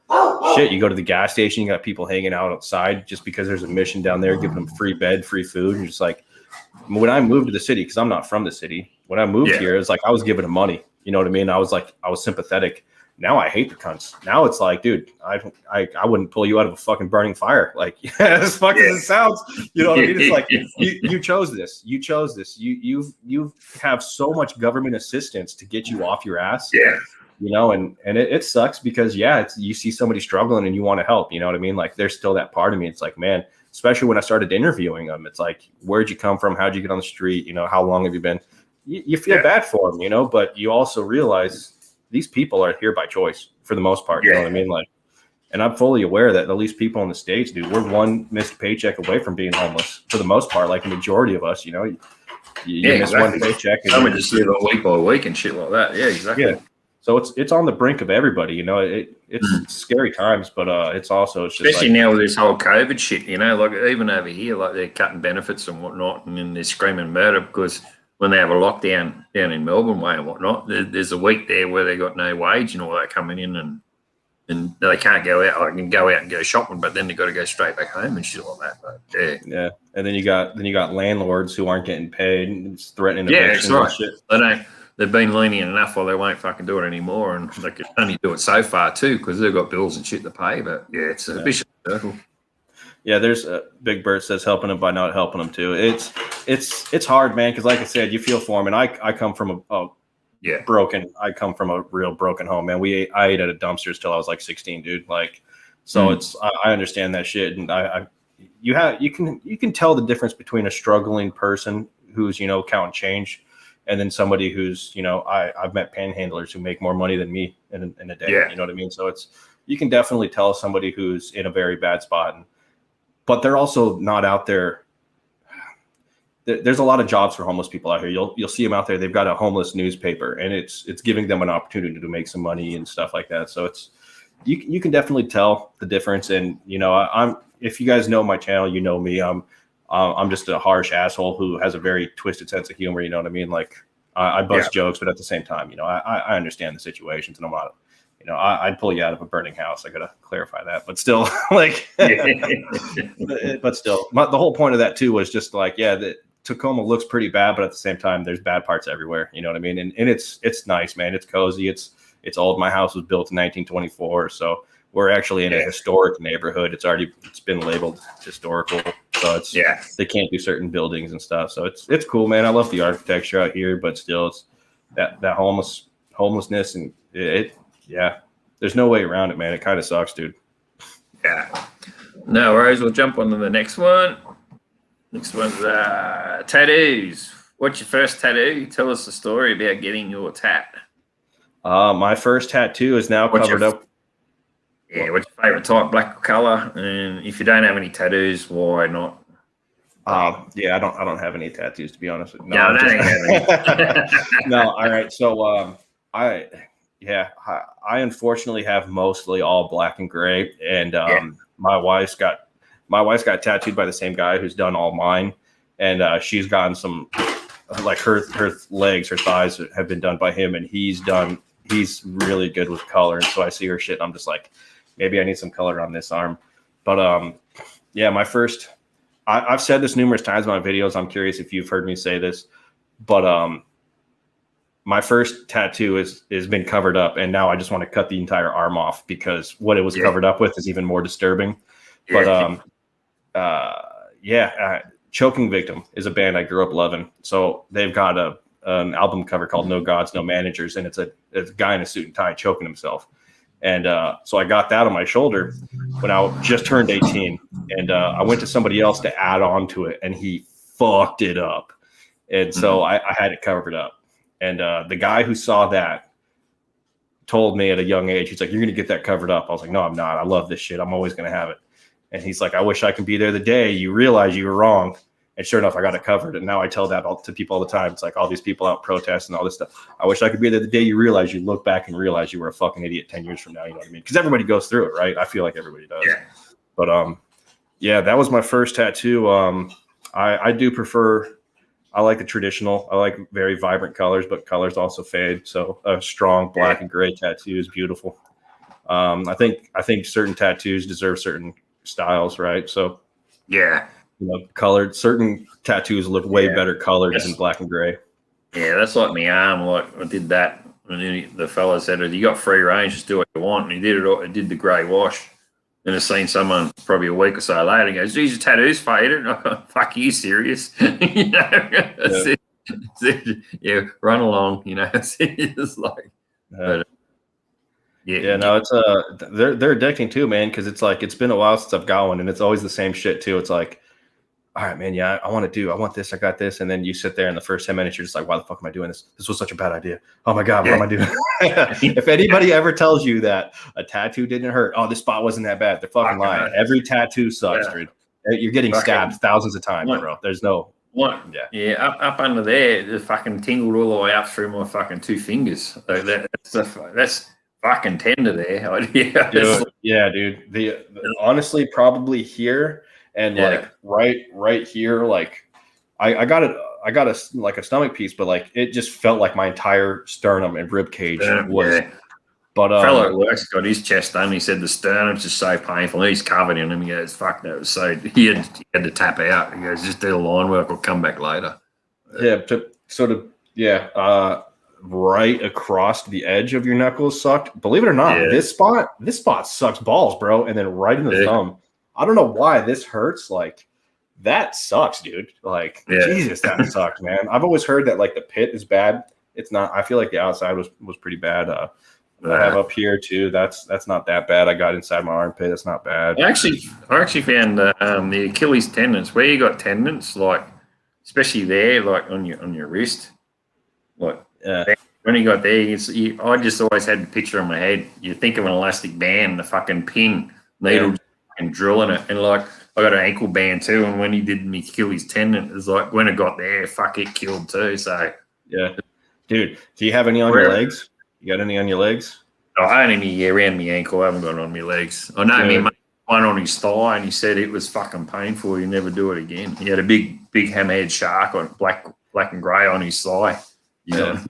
shit, you go to the gas station, you got people hanging out outside just because there's a mission down there giving them free bed, free food. And you're just like, when I moved to the city, because I'm not from the city, when I moved here, it's like I was giving them money. You know what I mean? I was sympathetic. Now I hate the cunts. Now it's like, dude, I wouldn't pull you out of a fucking burning fire. Like, as fucking as it sounds, you know what I mean? It's like you chose this. You chose this. You have so much government assistance to get you off your ass. Yeah. And it sucks because you see somebody struggling and you want to help. You know what I mean? Like, there's still that part of me. It's like, man, especially when I started interviewing them, it's like, where'd you come from? How'd you get on the street? How long have you been? You feel bad for them, but you also realize these people are here by choice for the most part. You know what I mean? Like, and I'm fully aware that at least people in the States, dude, we're one missed paycheck away from being homeless for the most part. Like the majority of us, you miss one paycheck. And some just live week by week and shit like that. Yeah, exactly. Yeah. So it's on the brink of everybody, it's scary times, but it's just especially now with this whole COVID shit, like even over here, like they're cutting benefits and whatnot, and then they're screaming murder because when they have a lockdown down in Melbourne way and whatnot, there's a week there where they got no wage and all that coming in, and they can't go out. I can go out and go shopping, but then they got to go straight back home and shit like that. But, yeah. And then you got landlords who aren't getting paid and threatening evictions and shit. They've been lenient enough, or they won't fucking do it anymore, and they can only do it so far too because they've got bills and shit to pay. But it's a vicious circle. Yeah, there's Big Bert says helping them by not helping them too. It's hard, man, because like I said, you feel for them, and I come from a real broken home, man. I ate at a dumpsters till I was like 16, dude. Like, so I understand that shit, and you can tell the difference between a struggling person who's counting change. And then somebody who's, I've met panhandlers who make more money than me in a day. Yeah. You know what I mean? So you can definitely tell somebody who's in a very bad spot. But they're also not out there. There's a lot of jobs for homeless people out here. You'll see them out there. They've got a homeless newspaper, and it's giving them an opportunity to make some money and stuff like that. So you can definitely tell the difference. And if you guys know my channel, you know me. I'm just a harsh asshole who has a very twisted sense of humor. You know what I mean? Like I bust jokes, but at the same time, I understand the situations, and I'm not, I'd pull you out of a burning house. I got to clarify that, but still like, but still the whole point of that too was just like, that Tacoma looks pretty bad, but at the same time, there's bad parts everywhere. You know what I mean? And it's nice, man. It's cozy. It's old. My house was built in 1924. So we're actually in a historic neighborhood. It's been labeled historical. So they can't do certain buildings and stuff. So it's cool, man. I love the architecture out here, but still it's that homelessness and there's no way around it, man. It kind of sucks, dude. Yeah. No worries. We'll jump on to the next one. Next one's tattoos. What's your first tattoo? Tell us the story about getting your tat. My first tattoo is now covered up. Yeah, what's your favorite type, black color? And if you don't have any tattoos, why not? I don't have any tattoos, to be honest. No, I don't have any. No, all right. So I unfortunately have mostly all black and gray, and my wife's got tattooed by the same guy who's done all mine, and she's gotten some, like her legs, her thighs have been done by him, and he's really good with color, and so I see her shit, and I'm just like, maybe I need some color on this arm. But my first, I've said this numerous times in my videos. I'm curious if you've heard me say this, but my first tattoo has been covered up, and now I just want to cut the entire arm off because what it was covered up with is even more disturbing. But Choking Victim is a band I grew up loving. So they've got an album cover called No Gods, No Managers, and it's a guy in a suit and tie choking himself. And so I got that on my shoulder when I just turned 18, and I went to somebody else to add on to it, and he fucked it up. And so I had it covered up. And the guy who saw that told me at a young age, he's like, "You're going to get that covered up." I was like, "No, I'm not. I love this shit. I'm always going to have it." And he's like, "I wish I could be there the day you realize you were wrong." And sure enough, I got it covered. And now I tell that to people all the time. It's like all these people out protesting and all this stuff. I wish I could be there the day you realize, you look back and realize you were a fucking idiot 10 years from now. You know what I mean? Because everybody goes through it, right? I feel like everybody does. Yeah. But yeah, that was my first tattoo. I do prefer. I like the traditional. I like very vibrant colors, but colors also fade. So a strong black and gray tattoo is beautiful. I think certain tattoos deserve certain styles, right? So Yeah. you know, colored certain tattoos look way better colored than black and gray. Yeah, that's like my arm. Like I did that, and then the fella said, "You got free range, just do what you want." And he did it. He did the grey wash. And I seen someone probably a week or so later. He goes, "Geez, your tattoo's faded." Fuck, are you serious? You know, yeah, run along. You know, it's like, but, yeah, no, it's they're addicting too, man. Because it's like it's been a while since I've got one, and it's always the same shit too. It's like, all right, man, yeah, I want this, I got this, and then you sit there in the first 10 minutes, you're just like, why the fuck am I doing this? This was such a bad idea. Oh my god, what am I doing? If anybody ever tells you that a tattoo didn't hurt, oh, this spot wasn't that bad, they're fucking lying. Every tattoo sucks, dude. You're getting stabbed thousands of times, bro. There's no what? Yeah, up under there, the fucking tingled all the way up through my fucking 2 fingers. Like that's fucking tender there. Yeah, dude. Honestly, probably here. And like right here, like I got a like a stomach piece, but like it just felt like my entire sternum and rib cage was. Yeah. But fellow at work's got his chest done. He said the sternum's just so painful. He's covered in them. He goes, "Fuck, that was so." He had to tap out. He goes, "Just do the line work. Or come back later." Yeah, to sort of right across the edge of your knuckles sucked. Believe it or not, this spot sucks balls, bro. And then right in the thumb. I don't know why this hurts. Like that sucks, dude. Like Jesus, that sucks, man. I've always heard that like the pit is bad. It's not. I feel like the outside was pretty bad. I have up here too. That's not that bad. I got inside my armpit. That's not bad. I actually found the Achilles tendons. Where you got tendons, like especially there, like on your wrist, like when you got there, I just always had the picture in my head. You think of an elastic band, the fucking pin needle. Yeah. And drilling it, and like I got an ankle band too. And when he did me Achilles tendon, it was like when it got there, fuck, it killed too. So yeah, dude, do you have any on your legs? You got any on your legs? Oh, I had any around my ankle. I haven't got it on my legs. I know me one on his thigh, and he said it was fucking painful. He'd never do it again. He had a big hammerhead shark on black and grey on his thigh. Yeah,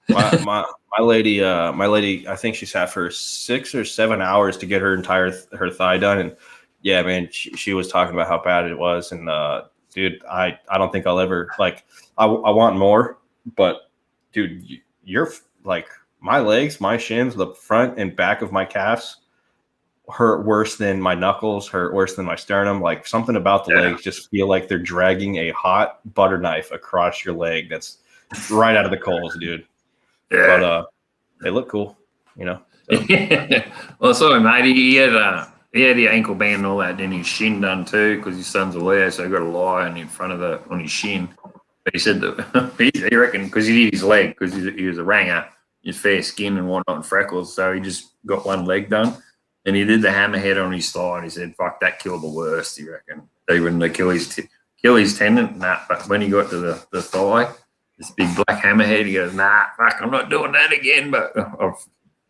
my lady, I think she sat for 6 or 7 hours to get her thigh done, and yeah, man, she was talking about how bad it was, and dude, I don't think I'll ever like. I want more, but dude, you're like my legs, my shins, the front and back of my calves hurt worse than my knuckles, hurt worse than my sternum. Like something about the legs just feel like they're dragging a hot butter knife across your leg. That's right out of the coals, dude. Yeah. But they look cool, you know. So. Well, sorry, mate. He had the ankle band and all that, then his shin done too, because his son's a lawyer, so he got a lion in front of on his shin. But he said that he reckoned because he did his leg because he was a ranger, his fair skin and whatnot and freckles, so he just got one leg done, and he did the hammerhead on his thigh, and he said, "Fuck, that killed the worst." He reckoned even the Achilles tendon, but when he got to the thigh. This big black hammerhead. He goes, "Nah, fuck, I'm not doing that again." But I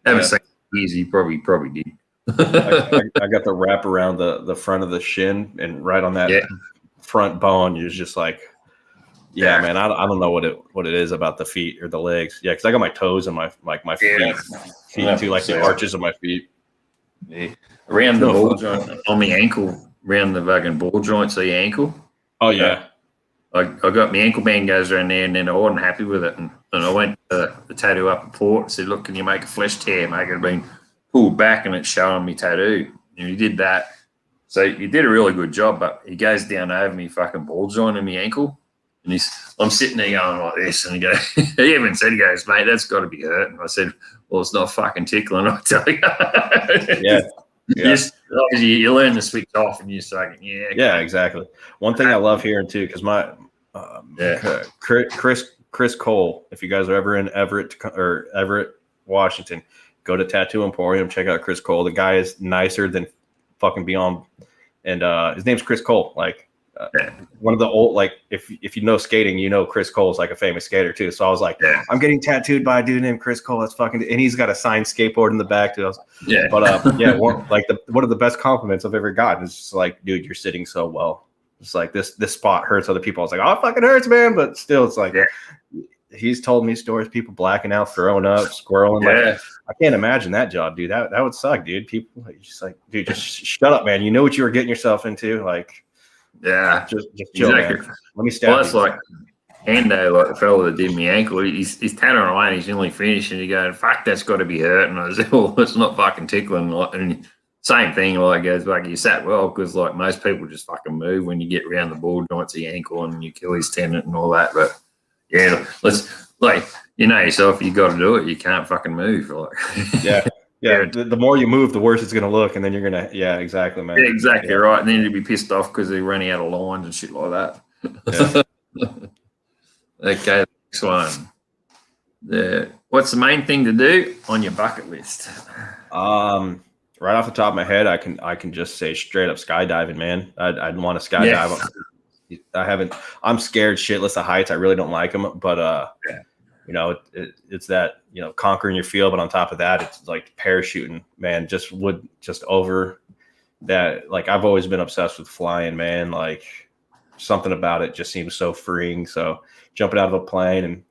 haven't seen years. He probably did. I got the wrap around the front of the shin and right on that front bone. You're just like, man. I don't know what it is about the feet or the legs. Yeah, because I got my toes and my feet too, like the arches of my feet. Yeah. Around the ball joint on my ankle, around the fucking ball joints of the ankle. Oh yeah. I got my ankle band goes around there, and then I wasn't happy with it, and I went to the tattoo up at Port and said, "Look, can you make a flesh tear, mate? It's been pulled back and it's showing me tattoo." And he did that, so he did a really good job. But he goes down over me fucking ball joint in my ankle, and I'm sitting there going like this, and he goes, he even said, he goes, "Mate, that's got to be hurting." I said, "Well, it's not fucking tickling, I tell you." Yeah. You learn to switch off, and you're like, yeah, exactly. One thing I love hearing too, because my Chris Cole, if you guys are ever in Everett, Washington, go to Tattoo Emporium, check out Chris Cole. The guy is nicer than fucking beyond, and his name's Chris Cole. Like one of the old, like, if you know skating, you know Chris Cole's like a famous skater too. So I was like, I'm getting tattooed by a dude named Chris Cole. That's fucking, and he's got a signed skateboard in the back too. One of the best compliments I've ever gotten is just like, dude, you're sitting so well. It's like this spot hurts other people. I was like, oh, it fucking hurts, man. But still, it's like, he's told me stories, people blacking out, throwing up, squirreling. Like, I can't imagine that job, dude. That would suck, dude. People just like, dude, just shut up, man. You know what you were getting yourself into. Like, just chill, man. Let me stab you. That's like Hendo, like the fellow that did me ankle. He's tattering away and he's nearly finished, and you go, fuck, that's got to be hurting. I was, well, it's not fucking tickling. And same thing, like, goes back, you sat well, because like most people just fucking move when you get around the board joints, the ankle and your Achilles tendon and all that. But yeah, let's, like, you know yourself, you got to do it. You can't fucking move. Like, The more you move, the worse it's gonna look, and then you're gonna, exactly, man. Yeah, exactly right. And then you'd be pissed off because they're running out of lines and shit like that. Okay, next one. What's the main thing to do on your bucket list? Right off the top of my head, I can just say straight up skydiving, man. I'd want to skydive. I'm scared shitless of heights. I really don't like them, but you know, it's that, you know, conquering your field, but on top of that, it's like parachuting, man. Just over that. Like, I've always been obsessed with flying, man. Like, something about it just seems so freeing. So jumping out of a plane, and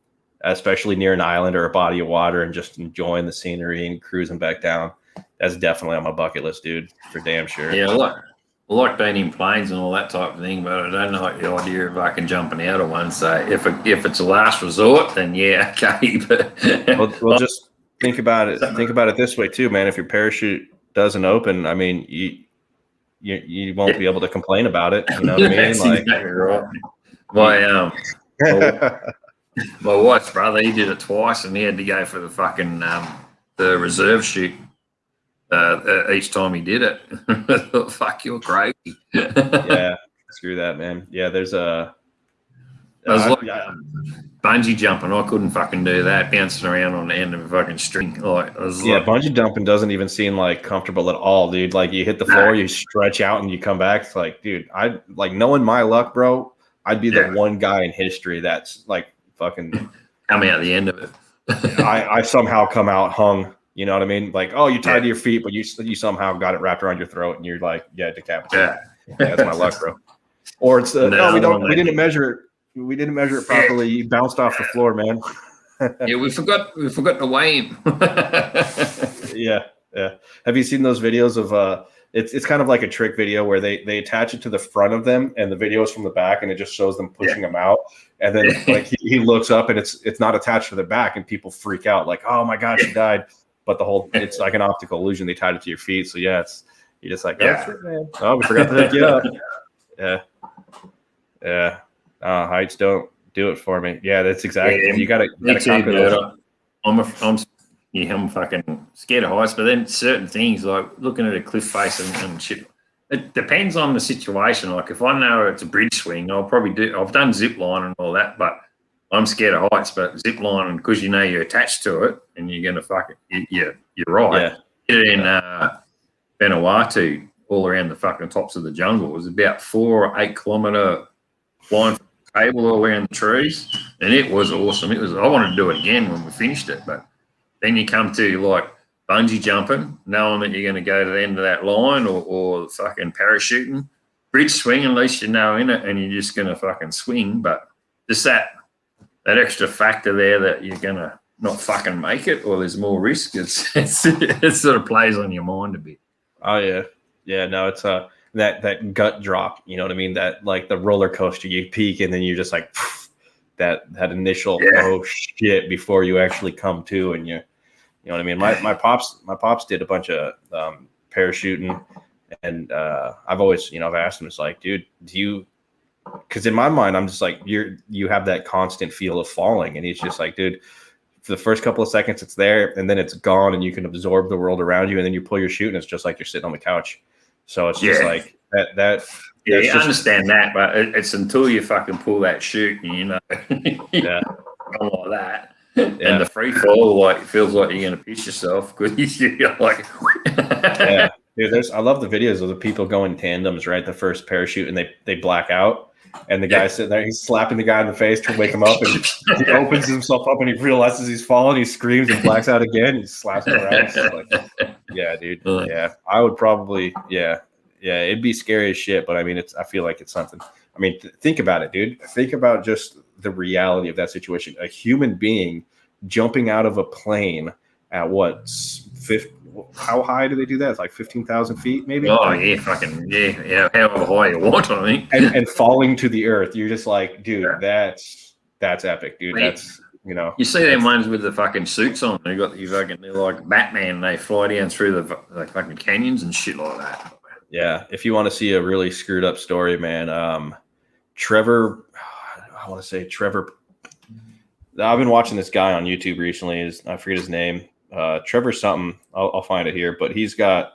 especially near an island or a body of water, and just enjoying the scenery and cruising back down, that's definitely on my bucket list, dude, for damn sure. Yeah, I like being in planes and all that type of thing, but I don't like the idea of fucking jumping out of one. So if it's a last resort, then yeah, okay. But well, just think about it. Think about it this way too, man. If your parachute doesn't open, I mean, you won't be able to complain about it. You know what I mean? That's like, exactly right. My wife's brother, he did it twice, and he had to go for the fucking the reserve chute. Each time he did it. I thought, fuck, you're crazy. Yeah, screw that, man. Yeah, there's a bungee jumping. I couldn't fucking do that, bouncing around on the end of a fucking string. Bungee jumping doesn't even seem like comfortable at all, dude. Like, you hit the floor, you stretch out, and you come back. It's like, dude, I like, knowing my luck, bro, I'd be the one guy in history that's like fucking come out the end of it. I somehow come out hung. You know what I mean? Like, oh, you tied to your feet, but you somehow got it wrapped around your throat, and you're like, decapitated. Yeah, that's my luck, bro. Or it's we didn't measure it. We didn't measure it properly. You bounced off the floor, man. Yeah, we forgot to weigh him. Yeah. Have you seen those videos of it's kind of like a trick video where they attach it to the front of them, and the video is from the back, and it just shows them pushing them out, and then like he looks up, and it's not attached to the back, and people freak out like, oh my gosh, he died. But it's like an optical illusion. They tied it to your feet. So yeah, you're just like, oh, shit, man. Oh, we forgot to hook you up. Yeah. Heights don't do it for me. Yeah, that's exactly. You gotta conquer those. I'm fucking scared of heights, but then certain things like looking at a cliff face and shit. It depends on the situation. Like, if I know it's a bridge swing, I'll probably do. I've done zip line and all that, but I'm scared of heights. But zip line, because you know you're attached to it and you're gonna fuck it. You're right. Yeah. Did it in Vanuatu, all around the fucking tops of the jungle. It was about 4 or 8 kilometer line cable all around the trees, and it was awesome. I wanted to do it again when we finished it, but then you come to like bungee jumping, knowing that you're going to go to the end of that line, or fucking parachuting, bridge swing. At least you know in it, and you're just going to fucking swing. But just that extra factor there that you're going to not fucking make it, or there's more risk. It sort of plays on your mind a bit. Oh yeah. No, it's that gut drop. You know what I mean? That, like, the roller coaster, you peak, and then you're just like that initial oh shit before you actually come to, and you know what I mean? My pops did a bunch of parachuting, and I've always, I've asked him, it's like, dude, do you? Because in my mind, I'm just like, you have that constant feel of falling, and he's just like, dude, for the first couple of seconds it's there, and then it's gone, and you can absorb the world around you, and then you pull your chute, and it's just like you're sitting on the couch. So it's just like that. Yeah, I understand that, but it's until you fucking pull that chute, and like that. Yeah. And the free fall, like, feels like you're going to piss yourself because you're like, Dude, I love the videos of the people going tandems, right? The first parachute, and they black out, and the guy's sitting there, he's slapping the guy in the face to wake him up, and he opens himself up and he realizes he's fallen, he screams and blacks out again, he slaps him around. It's like, yeah, dude. Yeah. I would probably, yeah, it'd be scary as shit, but I mean, I feel like it's something. I mean, think about it, dude. Think about just the reality of that situation. A human being jumping out of a plane at what, how high do they do that? It's like 15,000 feet, maybe. Oh yeah, fucking yeah. However high you want, I think. And falling to the earth, you're just like, dude, that's epic, dude. That's You see them ones with the fucking suits on. They got they're like Batman. They fly down through the fucking canyons and shit like that. Yeah, if you want to see a really screwed up story, man, Trevor. I've been watching this guy on YouTube recently. I forget his name. Trevor something. I'll find it here. But he's got,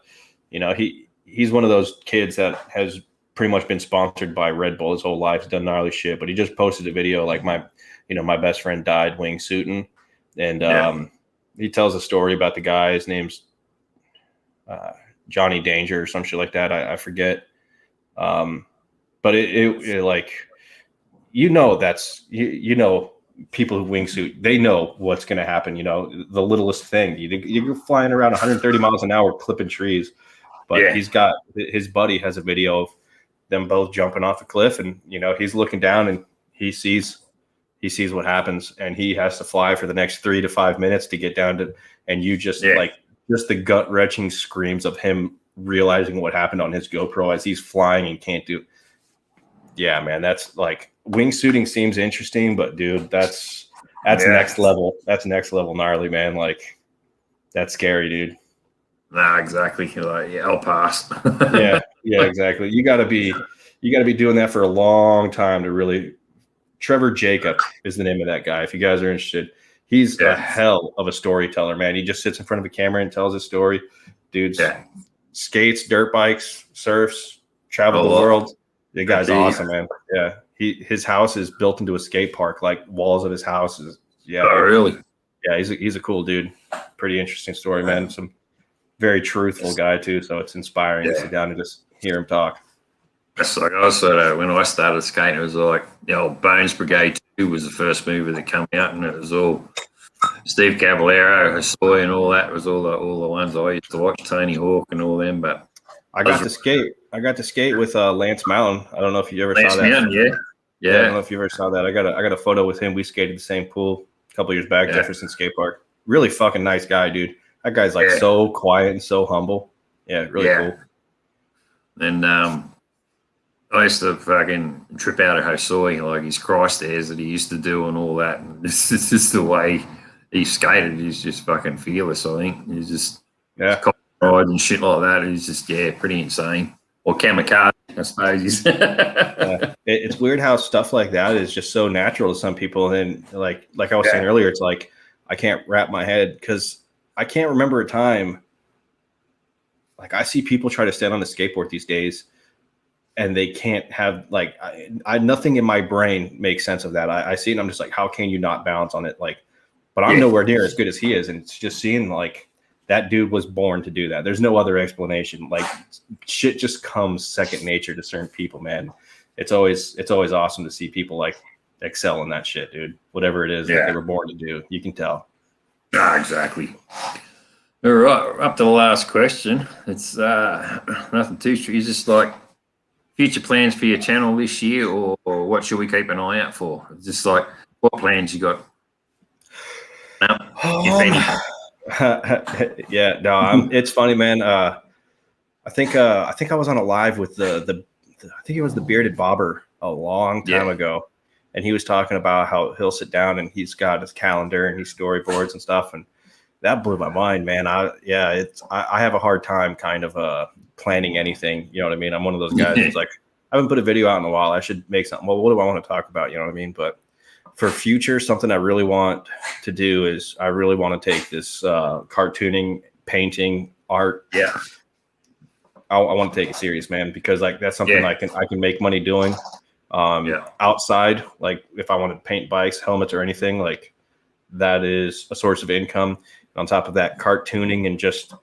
he's one of those kids that has pretty much been sponsored by Red Bull his whole life. He's done gnarly shit. But he just posted a video like my best friend died wingsuiting, and he tells a story about the guy. His name's Johnny Danger or some shit like that. I forget. But it like, that's people who wingsuit, they know what's going to happen. The littlest thing, you're flying around 130 miles an hour clipping trees, but his buddy has a video of them both jumping off a cliff, and he's looking down and he sees what happens, and he has to fly for the next 3 to 5 minutes to get down to, and you just just the gut wrenching screams of him realizing what happened on his GoPro as he's flying and can't do. Yeah, man, that's like, wingsuiting seems interesting, but dude, that's next level. That's next level gnarly, man. Like, that's scary, dude. Nah, exactly. Like, I'll pass. yeah, exactly. You gotta be doing that for a long time to really. Trevor Jacob is the name of that guy. If you guys are interested, he's a hell of a storyteller, man. He just sits in front of a camera and tells his story. Dude's skates, dirt bikes, surfs, travel the world. The guy's awesome, man. Yeah. His house is built into a skate park, like walls of his house is. Yeah. Oh, really? Yeah. He's a cool dude. Pretty interesting story, man. Some very truthful guy too. So it's inspiring to sit down and just hear him talk. That's like, I was when I started skating, it was like, Bones Brigade 2 was the first movie that came out, and it was all Steve Caballero, Hosoi, and all that. It was all the ones I used to watch, Tony Hawk and all them. But I got to skate with Lance Mountain. I don't know if you ever saw that. Mountain, yeah. I don't know if you ever saw that. I got a photo with him. We skated the same pool a couple years back, Jefferson Skate Park. Really fucking nice guy, dude. That guy's like so quiet and so humble. Yeah, really cool. And I used to fucking trip out of Hosoi, like his cry stairs that he used to do and all that. And this is just the way he skated. He's just fucking fearless, I think. He's just ride and shit like that. He's just, pretty insane. Or kamikaze, I suppose. It's weird how stuff like that is just so natural to some people. And like I was saying earlier, it's like I can't wrap my head because I can't remember a time. Like, I see people try to stand on a skateboard these days, and they can't have, like, I nothing in my brain makes sense of that. I see it and I'm just like, how can you not balance on it? Like, but I'm nowhere near as good as he is. And it's just seeing like that dude was born to do that. There's no other explanation. Like, shit just comes second nature to certain people, man. It's always awesome to see people like excel in that shit, dude. Whatever it is that they were born to do, you can tell. Exactly. All right, up to the last question. It's nothing too strict. It's just like future plans for your channel this year, or what should we keep an eye out for? It's just like, what plans you got? It's funny, man. I think I was on a live with the I think it was the Bearded Bobber a long time ago, and he was talking about how he'll sit down and he's got his calendar and his storyboards and stuff, and that blew my mind, man. I have a hard time kind of planning anything. You know what I mean? I'm one of those guys who's like, I haven't put a video out in a while. I should make something. Well, what do I want to talk about? You know what I mean? But for future, something I really want to do is I really want to take this cartooning, painting, art. Yeah. I want to take it serious, man, because like that's something I can make money doing outside. Like if I want to paint bikes, helmets, or anything, like that is a source of income. On top of that, cartooning and just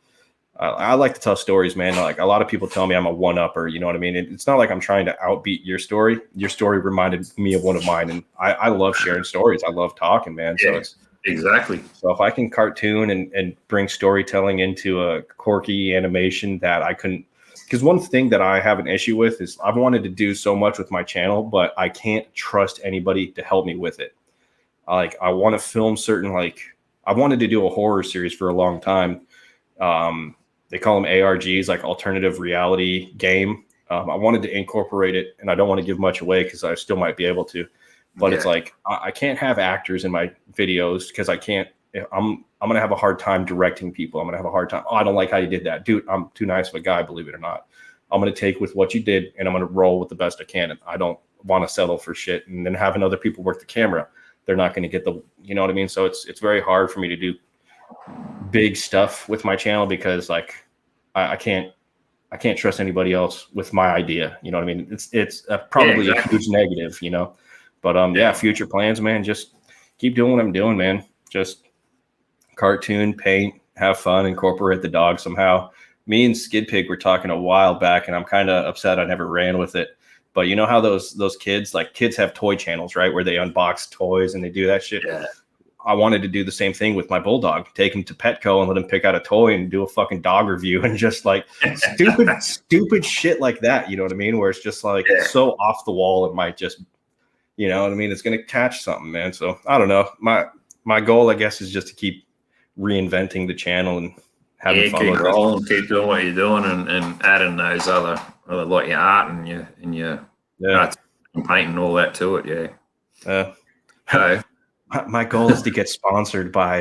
I like to tell stories, man. Like a lot of people tell me I'm a one-upper, you know what I mean? It's not like I'm trying to outbeat your story. Your story reminded me of one of mine, and I love sharing stories. I love talking, man. Yeah, So it's exactly. so if I can cartoon and bring storytelling into a quirky animation that I couldn't, because one thing that I have an issue with is I've wanted to do so much with my channel, but I can't trust anybody to help me with it. Like I want to film certain, like I wanted to do a horror series for a long time. They call them ARGs, like alternative reality game. I wanted to incorporate it, and I don't want to give much away because I still might be able to. But it's like I can't have actors in my videos because I can't. I'm gonna have a hard time directing people. I'm gonna have a hard time. Oh, I don't like how you did that, dude. I'm too nice of a guy, believe it or not. I'm gonna take with what you did, and I'm gonna roll with the best I can. And I don't want to settle for shit. And then having other people work the camera, they're not gonna get the, you know what I mean. So it's very hard for me to do big stuff with my channel because like I can't trust anybody else with my idea. You know what I mean? It's probably a huge negative, you know. But yeah, future plans, man. Just keep doing what I'm doing, man. Just cartoon, paint, have fun, incorporate the dog somehow. Me and Skid Pig were talking a while back, and I'm kind of upset I never ran with it. But you know how those kids have toy channels, right? Where they unbox toys and they do that shit. Yeah. I wanted to do the same thing with my bulldog, take him to Petco and let him pick out a toy and do a fucking dog review and just like stupid shit like that. You know what I mean? Where it's just like so off the wall. It might just, you know what I mean? It's going to catch something, man. So I don't know. My goal, I guess, is just to keep reinventing the channel and having fun with it. Keep doing what you're doing and adding those other like your art and your art and painting and all that to it. Yeah. So, my goal is to get sponsored by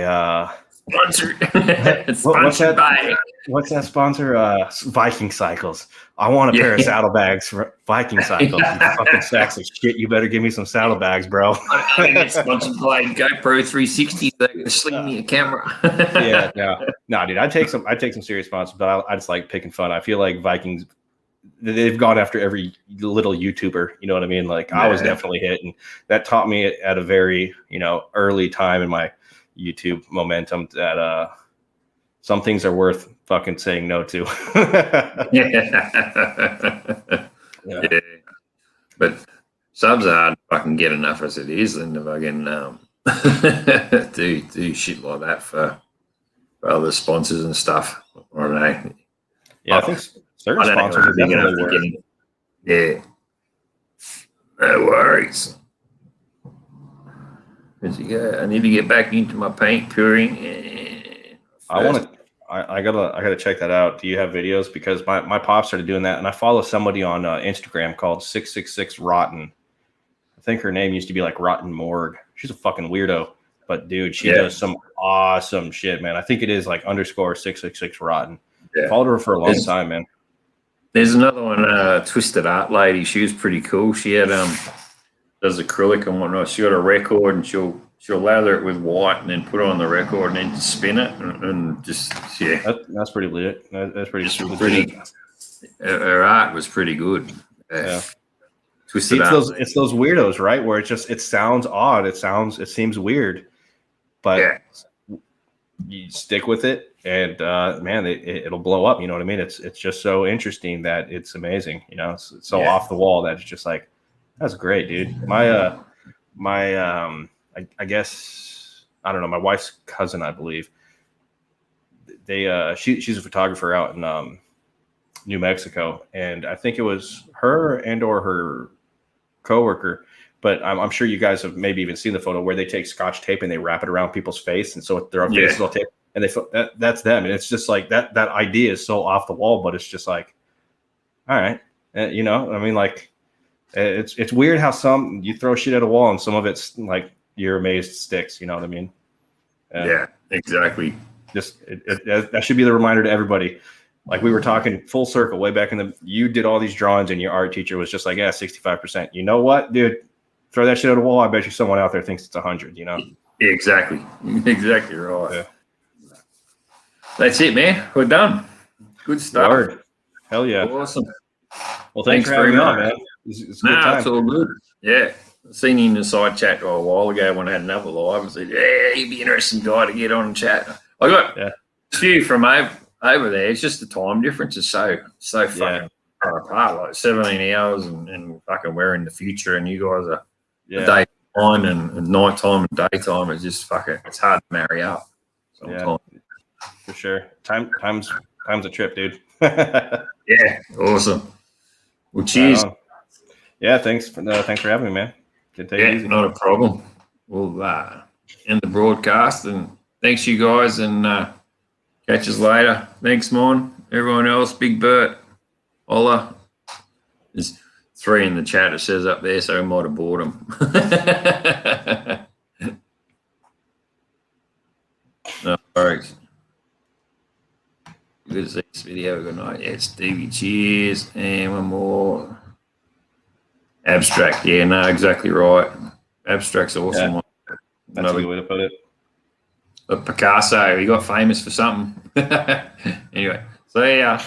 sponsored by what's that sponsor? Viking Cycles. I want a pair of saddlebags for Viking Cycles. You fucking sacks of shit. You better give me some saddlebags, bro. I get sponsored by GoPro 360. They're gonna sling me a camera. No, dude. I take some serious sponsors, but I just like picking fun. I feel like Vikings, they've gone after every little YouTuber, you know what I mean? Like I was definitely hit, and that taught me at a very, you know, early time in my YouTube momentum that some things are worth fucking saying no to. Yeah. But subs are hard to fucking get enough as it is, and if I can do shit like that for other sponsors and stuff. I don't know. Yeah, I think certain sponsors are definitely worth. Yeah. No worries. I need to get back into my paint curing. I gotta check that out. Do you have videos? Because my pop started doing that, and I follow somebody on Instagram called 666 Rotten. I think her name used to be like Rotten Morgue. She's a fucking weirdo, but dude, she does some awesome shit, man. I think it is like _666 Rotten. Yeah. Followed her for a long time, man. There's another one, Twisted Art Lady. She was pretty cool. She had does acrylic and whatnot. She got a record, and she'll lather it with white and then put it on the record and then just spin it and just That's pretty lit. That's pretty Her art was pretty good. Yeah. Twisted Art. It's those weirdos, right? Where it sounds odd. It seems weird, but you stick with it. And man, it'll blow up. You know what I mean? It's just so interesting that it's amazing. You know, it's so off the wall that it's just like, that's great, dude. I guess I don't know. My wife's cousin, I believe. She's a photographer out in New Mexico, and I think it was her or her coworker. But I'm sure you guys have maybe even seen the photo where they take Scotch tape and they wrap it around people's face, and so their faces all taped. And that's them. And it's just like that idea is so off the wall, but it's just like, all right. You know, I mean, like, it's weird how some you throw shit at a wall and some of it's like you're amazed sticks. You know what I mean? Yeah, exactly. Just that should be the reminder to everybody. Like we were talking full circle way back you did all these drawings and your art teacher was just like, 65%. You know what, dude? Throw that shit at a wall. I bet you someone out there thinks it's 100, you know? Exactly. Exactly right. Yeah. That's it, man. We're done. Good stuff. Word. Hell yeah. Awesome. Well, thanks for having me on, man. It's a good time. It's all good. Yeah. I seen you in the side chat a while ago when I had another live and said, he'd be an interesting guy to get on and chat. I got Stu from over there, it's just the time difference is so fucking far apart, like 17 hours and fucking we're in the future and you guys are day time and night time and daytime. It's just fucking, it's hard to marry up sometimes. Yeah, for sure. Time's a trip, dude. Yeah, awesome. Well, cheers. Right, yeah, thanks for having me, man. Take it easy. Not a problem. We'll end the broadcast, and thanks you guys, and catch us later. Thanks, Mon. Everyone else, Big Bert, Ola. There's 3 in the chat, it says up there, so we might have bought them. No worries. Good to see this video. Good night. Yeah, Stevie. Cheers. And one more. Abstract. Yeah, no, exactly right. Abstract's awesome. Yeah, that's a good way to put it. But Picasso, he got famous for something. Anyway, see ya.